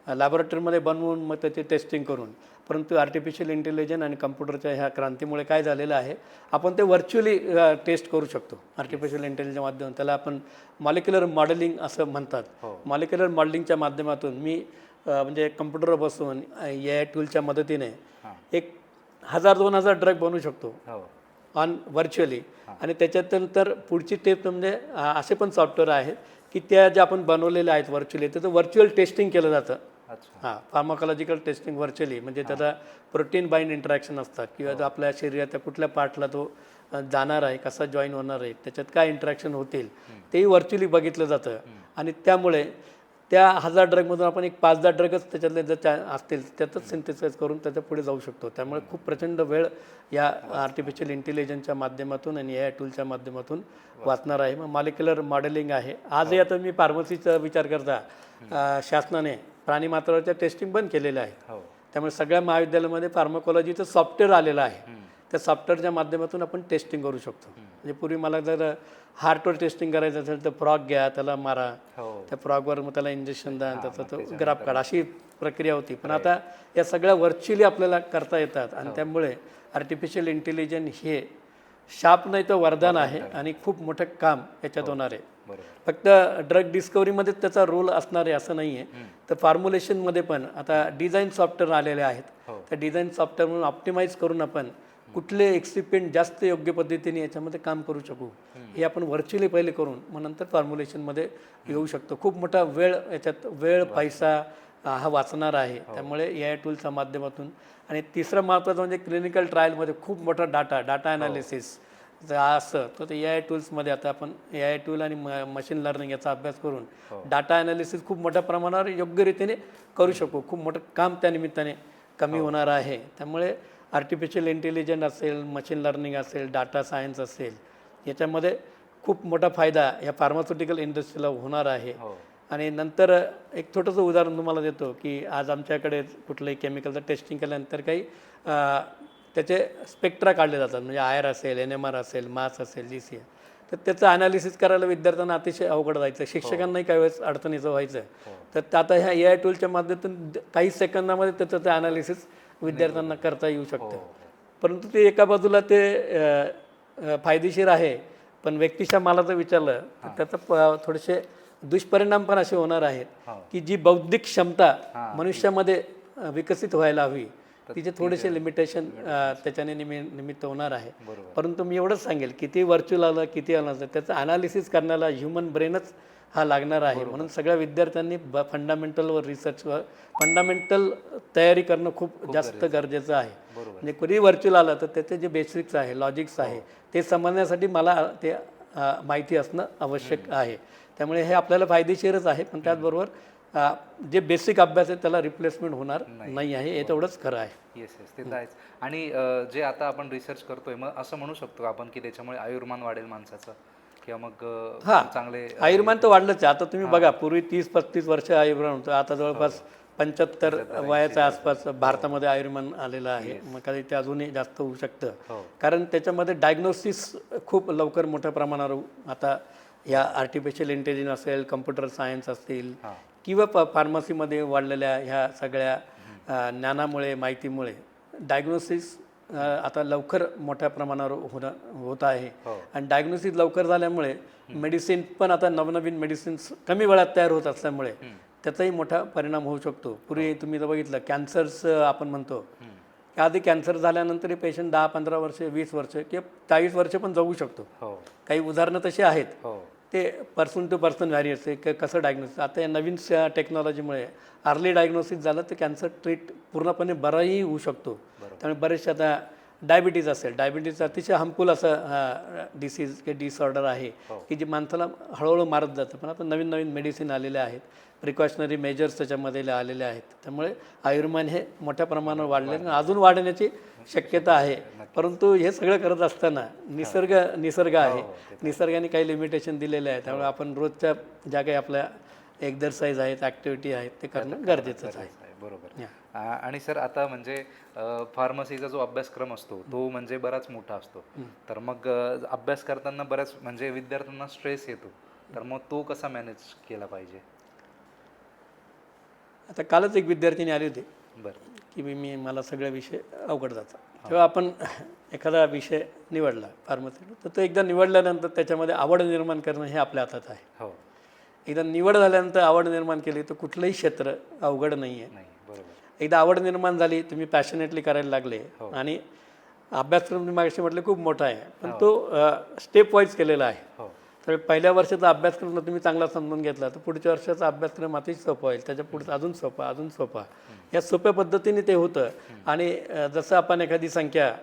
लॅबोरेटरीमध्ये बनवून मग त्याची टेस्टिंग करून. परंतु आर्टिफिशियल इंटेलिजन्स आणि कम्प्युटरच्या ह्या क्रांतीमुळे काय झालेलं आहे आपण ते व्हर्च्युअली टेस्ट करू शकतो आर्टिफिशियल इंटेलिजन्सच्या माध्यमातून. त्याला आपण मॉलिक्युलर मॉडेलिंग असं म्हणतात. मॉलिक्युलर मॉडेलिंगच्या माध्यमातून मी म्हणजे कम्प्युटरवर बसून AI टूलच्या मदतीने 1000-2000 ड्रग बनवू शकतो ऑन व्हर्च्युअली. आणि त्याच्यानंतर पुढची टेप म्हणजे असे पण सॉफ्टवेअर आहेत की त्या ज्या आपण बनवलेल्या आहेत व्हर्च्युअली त्याचं व्हर्च्युअल टेस्टिंग केलं जातं. फार्माकोलॉजिकल टेस्टिंग व्हर्च्युअली म्हणजे त्याचा प्रोटीन बाइंड इंटरॅक्शन असतात किंवा जो आपल्या शरीराच्या कुठल्या पार्टला तो जाणार आहे कसा जॉईन होणार आहे त्याच्यात काय इंटरॅक्शन होतील तेही व्हर्च्युअली बघितलं जातं. आणि त्यामुळे त्या 1000 ड्रगमधून आपण एक 5-10 ड्रगच त्याच्यातले जर असतील त्यातच सिंथेसाइज करून त्याच्या पुढे जाऊ शकतो. त्यामुळे खूप प्रचंड वेळ या आर्टिफिशियल इंटेलिजन्सच्या माध्यमातून आणि AI टूलच्या माध्यमातून वाचणार आहे. मग मॉलिक्युलर मॉडेलिंग आहे. आजही आता मी फार्मसीचा विचार करता शासनाने प्राणीमात्रावरच्या टेस्टिंग बंद केलेलं आहे. त्यामुळे सगळ्या महाविद्यालयामध्ये फार्माकोलॉजीचं सॉफ्टवेअर आलेलं आहे. त्या सॉफ्टवेअरच्या माध्यमातून आपण टेस्टिंग करू शकतो. म्हणजे पूर्वी मला जर हार्टवर टेस्टिंग करायचं असेल तर फ्रॉग घ्या त्याला मारा त्या फ्रॉगवर मग त्याला इंजेक्शन द्या त्याचा तो ग्राफ काढा अशी प्रक्रिया होती. पण आता या सगळ्या व्हर्च्युअली आपल्याला करता येतात आणि त्यामुळे आर्टिफिशियल इंटेलिजन्स हे शाप नाही तर वरदान आहे आणि खूप मोठं काम याच्यात होणार आहे. फक्त ड्रग डिस्कवरीमध्येच त्याचा रोल असणार आहे असं नाही आहे. तर फॉर्म्युलेशनमध्ये पण आता डिझाईन सॉफ्टवेअर आलेले आहेत. त्या डिझाईन सॉफ्टवेअर म्हणून ऑप्टिमाइज करून आपण कुठले एक्सिपेंट जास्त योग्य पद्धतीने याच्यामध्ये काम करू शकू हे आपण व्हर्च्युअली पहिले करून मग नंतर फॉर्म्युलेशनमध्ये येऊ शकतो. खूप मोठा याच्यात वेळ पैसा हा वाचणार आहे. त्यामुळे AI टूलच्या माध्यमातून. आणि तिसरं महत्त्वाचं म्हणजे क्लिनिकल ट्रायलमध्ये खूप मोठा डाटा ॲनालिसिस असं तर ते AI टूल्समध्ये आता आपण AI टूल आणि मशीन लर्निंग याचा अभ्यास करून डाटा ॲनालिसिस खूप मोठ्या प्रमाणावर योग्य रीतीने करू शकू. खूप मोठं काम त्या निमित्ताने कमी होणार आहे. त्यामुळे आर्टिफिशियल इंटेलिजन्स असेल मशीन लर्निंग असेल डाटा सायन्स असेल याच्यामध्ये खूप मोठा फायदा या फार्मास्युटिकल इंडस्ट्रीला होणार आहे. आणि नंतर एक छोटंसं उदाहरण तुम्हाला देतो की आज आमच्याकडे कुठलंही केमिकलचं टेस्टिंग केल्यानंतर काही त्याचे स्पेक्ट्रा काढले जातात म्हणजे IR असेल NMR असेल मास असेल GC तर त्याचं ॲनालिसिस करायला विद्यार्थ्यांना अतिशय अवघड जायचं. शिक्षकांनाही काही वेळेस अडचणीचं व्हायचं. तर आता ह्या AI टूलच्या माध्यमातून काही सेकंदामध्ये त्याचं ते ॲनालिसिस विद्यार्थ्यांना करता येऊ शकतं. परंतु ते एका बाजूला ते फायदेशीर आहे पण व्यक्तिशः मला जर विचारलं तर त्याचं थोडेसे दुष्परिणाम पण असे होणार आहेत की जी बौद्धिक क्षमता मनुष्यामध्ये विकसित व्हायला हवी तिचे थोडेसे लिमिटेशन त्याच्याने निमित्त होणार आहे. परंतु मी एवढंच सांगेल किती व्हर्च्युअल आलं किती आलं तर त्याचं ॲनालिसिस करण्याला ह्युमन ब्रेनच हा लागणार आहे. म्हणून सगळ्या विद्यार्थ्यांनी फंडामेंटलवर रिसर्चवर फंडामेंटल तयारी करणं खूप जास्त गरजेचं आहे. म्हणजे कधी व्हर्च्युअल आलं तर त्याचे जे बेसिक्स आहे लॉजिक्स आहे ते समजण्यासाठी मला ते माहिती असणं आवश्यक आहे. त्यामुळे हे आपल्याला फायदेशीरच आहे पण त्याचबरोबर जे बेसिक अभ्यास आहे त्याला रिप्लेसमेंट होणार नाही आहे हे तेवढंच खरं आहे. येस ते तर आहेच. आणि जे आता आपण रिसर्च करतोय मग असं म्हणू शकतो आपण की त्याच्यामुळे आयुर्मान वाढेल माणसाचं किंवा मग चांगले आयुर्मान तर वाढलंच आहे. आता तुम्ही बघा पूर्वी 30-35 वर्ष आयुर्मान होतं आता जवळपास 75 वयाच्या आसपास भारतामध्ये आयुर्मान आलेलं आहे. मग काही ते अजूनही जास्त होऊ शकतं कारण त्याच्यामध्ये डायग्नोसिस खूप लवकर मोठ्या प्रमाणावर आता या आर्टिफिशियल इंटेलिजन्स असेल कम्प्युटर सायन्स असतील किंवा फार्मसीमध्ये वाढलेल्या ह्या सगळ्या ज्ञानामुळे माहितीमुळे डायग्नोसिस आता लवकर मोठ्या प्रमाणावर होत आहे. आणि डायग्नोसिस लवकर झाल्यामुळे मेडिसिन पण आता नवनवीन मेडिसिन्स कमी वेळात तयार होत असल्यामुळे त्याचाही मोठा परिणाम होऊ शकतो. पूर्वी तुम्ही जर बघितलं कॅन्सर्स आपण म्हणतो आधी कॅन्सर झाल्यानंतर पेशंट 10-15 वर्ष 20 वर्ष किंवा 40 वर्ष पण जगू शकतो. काही उदाहरणं तशी आहेत. ते पर्सन टू पर्सन व्हॅरी असते कसं डायग्नोसिस. आता या नवीन टेक्नॉलॉजीमुळे अर्ली डायग्नोसिस झालं तर कॅन्सर पूर्णपणे बराही होऊ शकतो. त्यामुळे बरेचसे आता डायबिटीज असेल, डायबिटीज अतिशय हार्मफुल असं डिसीज किंवा डिसऑर्डर आहे की जे माणसाला हळूहळू मारत जातं. पण आता नवीन नवीन मेडिसिन आलेले आहेत, प्रिकॉशनरी मेजर्स त्याच्यामध्ये आलेले आहेत. त्यामुळे आयुर्मान हे मोठ्या प्रमाणावर वाढले आणि अजून वाढण्याची शक्यता आहे. परंतु हे सगळं करत असताना निसर्ग आहे, निसर्गाने काही लिमिटेशन दिलेले आहे. त्यामुळे आपण रोजच्या ज्या काही आपल्या एक्झरसाईज आहेत, ॲक्टिव्हिटी आहेत ते करणं गरजेचंच आहे. बरोबर. आणि सर आता म्हणजे फार्मसीचा जो अभ्यासक्रम असतो तो म्हणजे बराच मोठा असतो. तर मग अभ्यास करताना बऱ्याच म्हणजे विद्यार्थ्यांना स्ट्रेस येतो. तर मग तो कसा मॅनेज केला पाहिजे? आता कालच एक विद्यार्थिनी आली होती बरं की मला सगळे विषय अवघड जातात. जेव्हा आपण एखादा विषय निवडला फार्मसीला तर तो एकदा निवडल्यानंतर त्याच्यामध्ये आवड निर्माण करणं हे आपल्या हातात आहे. हो. एकदा निवड झाल्यानंतर आवड निर्माण केली तर कुठलंही क्षेत्र अवघड नाही आहे. नाही बरोबर. एकदा आवड निर्माण झाली, तुम्ही पॅशनेटली करायला लागले आणि अभ्यासक्रम तुम्ही मागाशी म्हटलं खूप मोठा आहे, पण तो स्टेप वाईज केलेला आहे. हो. तर पहिल्या वर्षाचा अभ्यासक्रम तुम्ही चांगला समजून घेतला तर पुढच्या वर्षाचा अभ्यासक्रम अतिशय सोपा होईल, त्याच्या पुढचं अजून सोपा. या सोप्या पद्धतीने ते होतं. आणि जसं आपण एखादी संख्या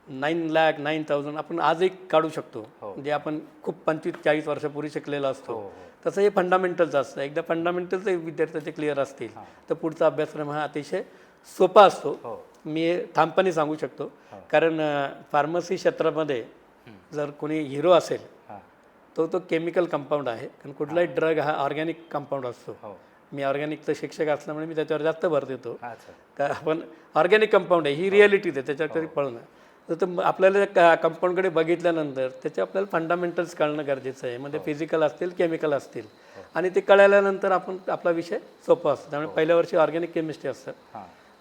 9,09,000 आपण आज एक काढू शकतो, जे आपण खूप 25-40 वर्षापूर्वी शिकलेला असतो. तसं हे फंडामेंटलचं असतं. एकदा फंडामेंटल्स विद्यार्थ्याचे क्लिअर असतील तर पुढचा अभ्यासक्रम हा अतिशय सोपा असतो. मी हे ठामपणे सांगू शकतो. कारण फार्मसी क्षेत्रामध्ये जर कोणी हिरो असेल तो केमिकल कंपाऊंड आहे. कारण कुठलाही ड्रग हा ऑर्गॅनिक कंपाऊंड असतो. मी ऑर्गॅनिकचं शिक्षक असल्यामुळे मी त्याच्यावर जास्त भर देतो. तर आपण ऑर्गॅनिक कंपाऊंड आहे ही रिॲलिटी आहे, त्याच्याकडे पळणं. तर आपल्याला कंपाऊंडकडे बघितल्यानंतर त्याचे आपल्याला फंडामेंटल्स कळणं गरजेचं आहे. म्हणजे फिजिकल असतील, केमिकल असतील. आणि ते कळल्यानंतर आपण आपला विषय सोपा असतो. त्यामुळे पहिल्या वर्षी ऑर्गॅनिक केमिस्ट्री असतं.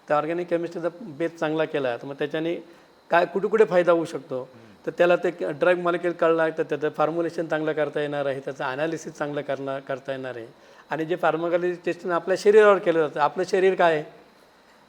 त्या ऑर्गॅनिक केमिस्ट्रीचा बेस चांगला केला तर मग त्याच्याने काय कुठे फायदा होऊ शकतो. तर त्याला ते ड्रग मॉलिक्यूल कळणार तर त्याचं फॉर्म्युलेशन चांगलं करता येणार आहे, त्याचं ॲनालिसिस चांगलं करता येणार आहे. आणि जे फार्माकोलॉजी टेस्टिंग आपल्या शरीरावर केलं जातं. आपलं शरीर काय आहे?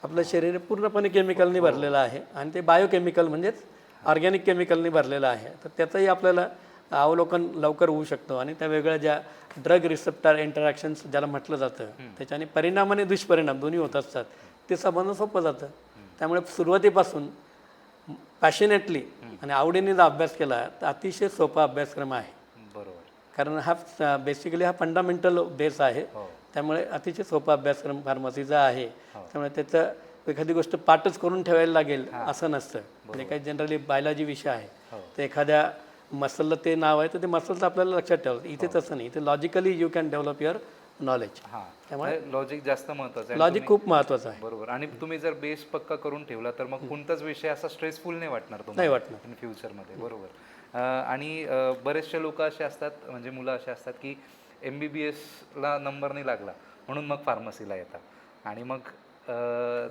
आपलं शरीर पूर्णपणे केमिकलनी भरलेलं आहे आणि ते बायोकेमिकल म्हणजेच ऑर्गॅनिक केमिकलनी भरलेलं आहे. तर त्याचंही आपल्याला अवलोकन लवकर होऊ शकतो. आणि त्या वेगळ्या ज्या ड्रग रिसेप्टर इंटरॅक्शन्स ज्याला म्हटलं जातं त्याच्याने परिणाम आणि दुष्परिणाम दोन्ही होत असतात, ते समजणं सोपं जातं. त्यामुळे सुरुवातीपासून पॅशनेटली आणि आवडीने जर अभ्यास केला तर अतिशय सोपा अभ्यासक्रम आहे. बरोबर. कारण हा बेसिकली हा फंडामेंटल बेस आहे. त्यामुळे अतिशय सोपा अभ्यासक्रम फार्मसीचा आहे. त्यामुळे त्याचं एखादी गोष्ट पाठच करून ठेवायला लागेल असं नसतं. म्हणजे काही जनरली बायोलॉजी विषय आहे तर एखाद्या मसलला ते नाव आहे तर ते मसलचं आपल्याला लक्षात ठेवायचं. इथे तसं नाही, इथे logically you can develop your knowledge. त्यामुळे लॉजिक जास्त महत्त्वाचं आहे. लॉजिक खूप महत्त्वाचं आहे. बरोबर. आणि तुम्ही जर बेस पक्का करून ठेवला तर मग कोणताच विषय असा स्ट्रेसफुल नाही वाटणार तुम्हाला, नाही वाटणार इन फ्युचरमध्ये. बरोबर. आणि बरेचसे लोक असे असतात, म्हणजे मुलं असे असतात की MBBSला नंबर नाही लागला म्हणून मग फार्मसीला येतात. आणि मग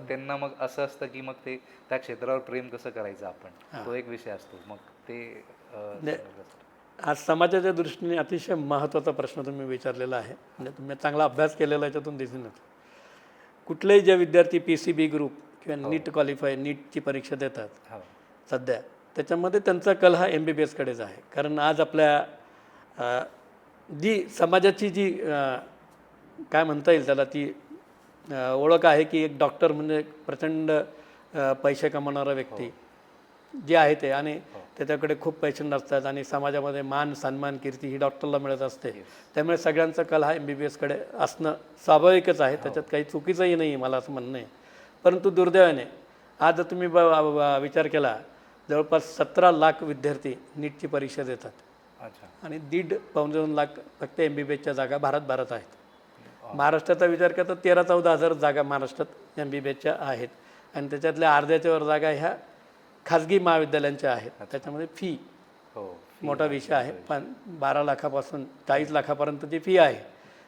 त्यांना मग असं असतं की मग ते त्या क्षेत्रावर प्रेम कसं करायचं आपण, तो एक विषय असतो. मग ते आज समाजाच्या दृष्टीने अतिशय महत्त्वाचा प्रश्न तुम्ही विचारलेला आहे. म्हणजे तुम्ही चांगला अभ्यास केलेला याच्यातून दिसून येतो. कुठलेही जे विद्यार्थी PCB ग्रुप किंवा नीट क्वालिफाय नीटची परीक्षा देतात सध्या, त्याच्यामध्ये त्यांचा कल हा MBBSकडेच आहे. कारण आज आपल्या जी समाजाची जी काय म्हणता येईल त्याला ती ओळख आहे की एक डॉक्टर म्हणजे प्रचंड पैसे कमवणारा व्यक्ती जे आहे ते, आणि त्याच्याकडे खूप पेशंट असतात आणि समाजामध्ये मान सन्मान कीर्ती ही डॉक्टरला मिळत असते. त्यामुळे सगळ्यांचा कल हा MBBSकडे असणं स्वाभाविकच आहे. त्याच्यात काही चुकीचंही नाही मला असं म्हणणं आहे. परंतु दुर्दैवाने आज जर तुम्ही विचार केला जवळपास 17 लाख विद्यार्थी नीटची परीक्षा देतात. आणि 1.5-2 लाख फक्त MBBSच्या जागा भारत आहेत. महाराष्ट्राचा विचार केला तर 13-14 हजार जागा महाराष्ट्रात MBBSच्या आहेत. आणि त्याच्यातल्या अर्ध्याच्या वर जागा ह्या खाजगी महाविद्यालयांच्या आहेत. त्याच्यामध्ये फी मोठा विषय आहे. पण 12 लाखापासून 40 लाखापर्यंतची फी आहे.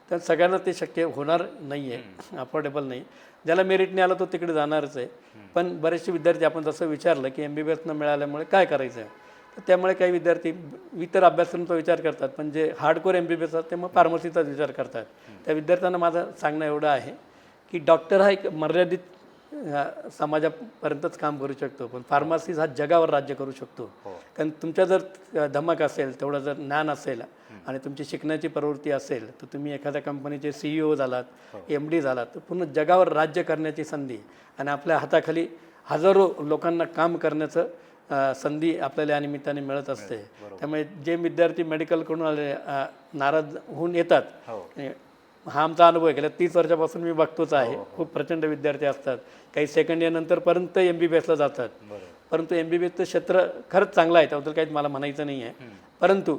तर सगळ्यांना ते शक्य होणार नाही आहे, अफोर्डेबल नाही. ज्याला मेरिट नाही आलं तो तिकडे जाणारच आहे. पण बरेचसे विद्यार्थी आपण जसं विचारलं की MBBS न मिळाल्यामुळे काय करायचं आहे, तर त्यामुळे काही विद्यार्थी इतर अभ्यासक्रमाचा विचार करतात. पण जे हार्डकोर MBBS असतात ते मग फार्मसीचाच विचार करतात. त्या विद्यार्थ्यांना माझं सांगणं एवढं आहे की डॉक्टर हा एक मर्यादित समाजापर्यंतच काम करू शकतो, पण फार्मसी हा जगावर राज्य करू शकतो. कारण तुमच्या जर धमक असेल, तेवढं जर ज्ञान असेल आणि तुमची शिकण्याची प्रवृत्ती असेल, तर तुम्ही एखाद्या कंपनीचे CEO झालात, MD झालात, तर पूर्ण जगावर राज्य करण्याची संधी आणि आपल्या हाताखाली हजारो लोकांना काम करण्याचं संधी आपल्याला या निमित्ताने मिळत असते. त्यामुळे जे विद्यार्थी मेडिकलकडून आले नाराज होऊन येतात, हा आमचा अनुभव आहे. गेल्या 30 वर्षापासून मी बघतोच आहे. खूप प्रचंड विद्यार्थी असतात, काही सेकंड इयर नंतरपर्यंत MBBSला जातात. परंतु MBBSचं क्षेत्र खरंच चांगलं आहे, त्याबद्दल काही मला म्हणायचं नाही आहे. परंतु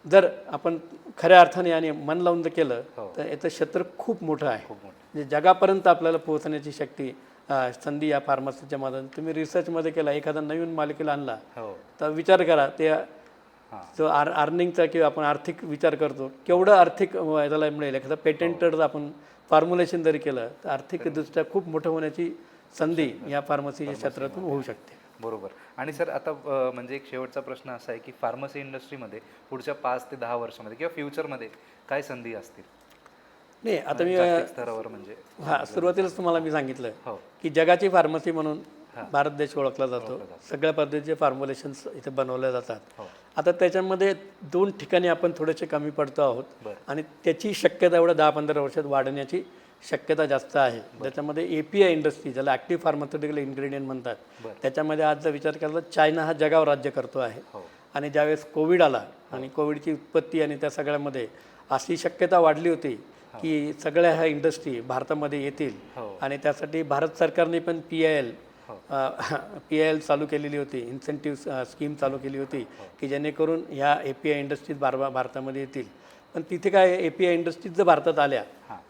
जर आपण खऱ्या अर्थाने आणि मन लावून जर केलं तर याचं क्षेत्र खूप मोठं आहे. म्हणजे जगापर्यंत आपल्याला पोहोचण्याची शक्ती संधी या फार्मसीच्या माध्यमातून. तुम्ही रिसर्चमध्ये केला, एखादा नवीन मालिकेला आणला तर विचार करा, ते जो अर्निंगचा किंवा आपण आर्थिक विचार करतो, केवढं आर्थिक याला मिळेल. एखादा पेटेंटेड आपण फॉर्म्युलेशन जरी केलं तर आर्थिकदृष्ट्या खूप मोठं होण्याची संधी या फार्मसीच्या क्षेत्रातून होऊ शकते. बरोबर. आणि सर आता म्हणजे एक शेवटचा प्रश्न असा आहे की फार्मसी इंडस्ट्रीमध्ये पुढच्या 5 ते 10 वर्षामध्ये किंवा फ्युचरमध्ये काय संधी असतील? नाही, आता मी स्तरावर म्हणजे सुरुवातीलाच तुम्हाला मी सांगितलं हो की जगाची फार्मसी म्हणून भारत देश ओळखला जातो. सगळ्या पद्धतीचे फॉर्म्युलेशन्स इथे बनवले जातात. आता त्याच्यामध्ये 2 ठिकाणी आपण थोडेसे कमी पडतो आहोत आणि त्याची शक्यता एवढं 10-15 वर्षात वाढण्याची शक्यता जास्त आहे. त्याच्यामध्ये API इंडस्ट्री, ज्याला ॲक्टिव्ह फार्मास्युटिकल इन्ग्रेडियंट म्हणतात, त्याच्यामध्ये आज जर विचार केला तर चायना हा जगावर राज्य करतो आहे. आणि ज्यावेळेस कोविड आला आणि कोविडची उत्पत्ती आणि त्या सगळ्यामध्ये अशी शक्यता वाढली होती की सगळ्या ह्या इंडस्ट्री भारतामध्ये येतील आणि त्यासाठी भारत सरकारने पण PIL चालू केलेली होती, इन्सेंटिव्ह स्कीम चालू केली होती की जेणेकरून ह्या API इंडस्ट्रीज भारतामध्ये येतील. पण तिथे काय API इंडस्ट्रीज जर भारतात आल्या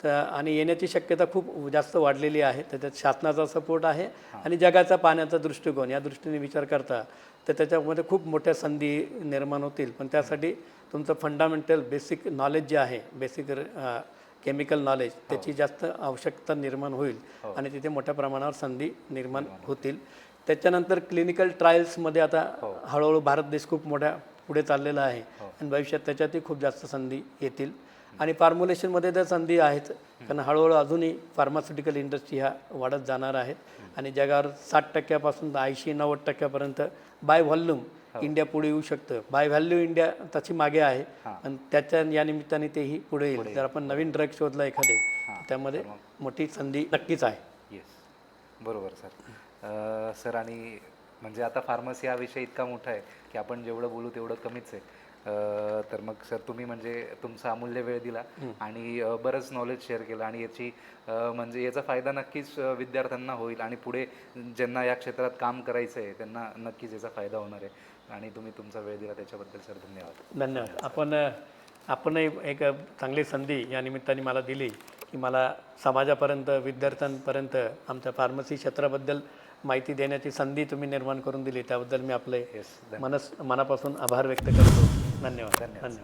तर आणि येण्याची शक्यता खूप जास्त वाढलेली आहे. त्याच्यात शासनाचा सपोर्ट आहे आणि जगाचा पाण्याचा दृष्टिकोन या दृष्टीने विचार करता तर त्याच्यामध्ये खूप मोठ्या संधी निर्माण होतील. पण त्यासाठी तुमचं फंडामेंटल बेसिक नॉलेज जे आहे, बेसिक केमिकल नॉलेज, त्याची जास्त आवश्यकता निर्माण होईल आणि तिथे मोठ्या प्रमाणावर संधी निर्माण होतील. त्याच्यानंतर क्लिनिकल ट्रायल्समध्ये आता हळूहळू भारत देश खूप मोठ्या पुढे चाललेला आहे आणि भविष्यात त्याच्यातही खूप जास्त संधी येतील. आणि फॉर्म्युलेशनमध्ये तर संधी आहेच, कारण हळूहळू अजूनही फार्मास्युटिकल इंडस्ट्री ह्या वाढत जाणार आहेत आणि जगावर 60% 80-90% बाय व्हॉल्यूम इंडिया पुढे येऊ शकतं. बाय व्हॅल्यू इंडिया तशी मागे आहे, पण त्याच्या या निमित्ताने तेही पुढे येईल. जर आपण नवीन ड्रग शोधला एखादे, त्यामध्ये मोठी संधी नक्कीच आहे. येस, बरोबर सर. सर आणि म्हणजे आता फार्मसी हा विषय इतका मोठा आहे की आपण जेवढं बोलू तेवढं कमीच आहे. तर मग सर तुम्ही म्हणजे तुमचा अमूल्य वेळ दिला आणि बरंच नॉलेज शेअर केलं आणि याची म्हणजे याचा फायदा नक्कीच विद्यार्थ्यांना होईल आणि पुढे ज्यांना या क्षेत्रात काम करायचं आहे त्यांना नक्कीच याचा फायदा होणार आहे. आणि तुम्ही तुमचा वेळ दिला त्याच्याबद्दल सर धन्यवाद. धन्यवाद. आपणही एक चांगली संधी या निमित्ताने मला दिली की मला समाजापर्यंत, विद्यार्थ्यांपर्यंत आमच्या फार्मसी क्षेत्राबद्दल माहिती देण्याची संधी तुम्ही निर्माण करून दिली. त्याबद्दल मी आपले मनापासून आभार व्यक्त करतो. धन्यवाद.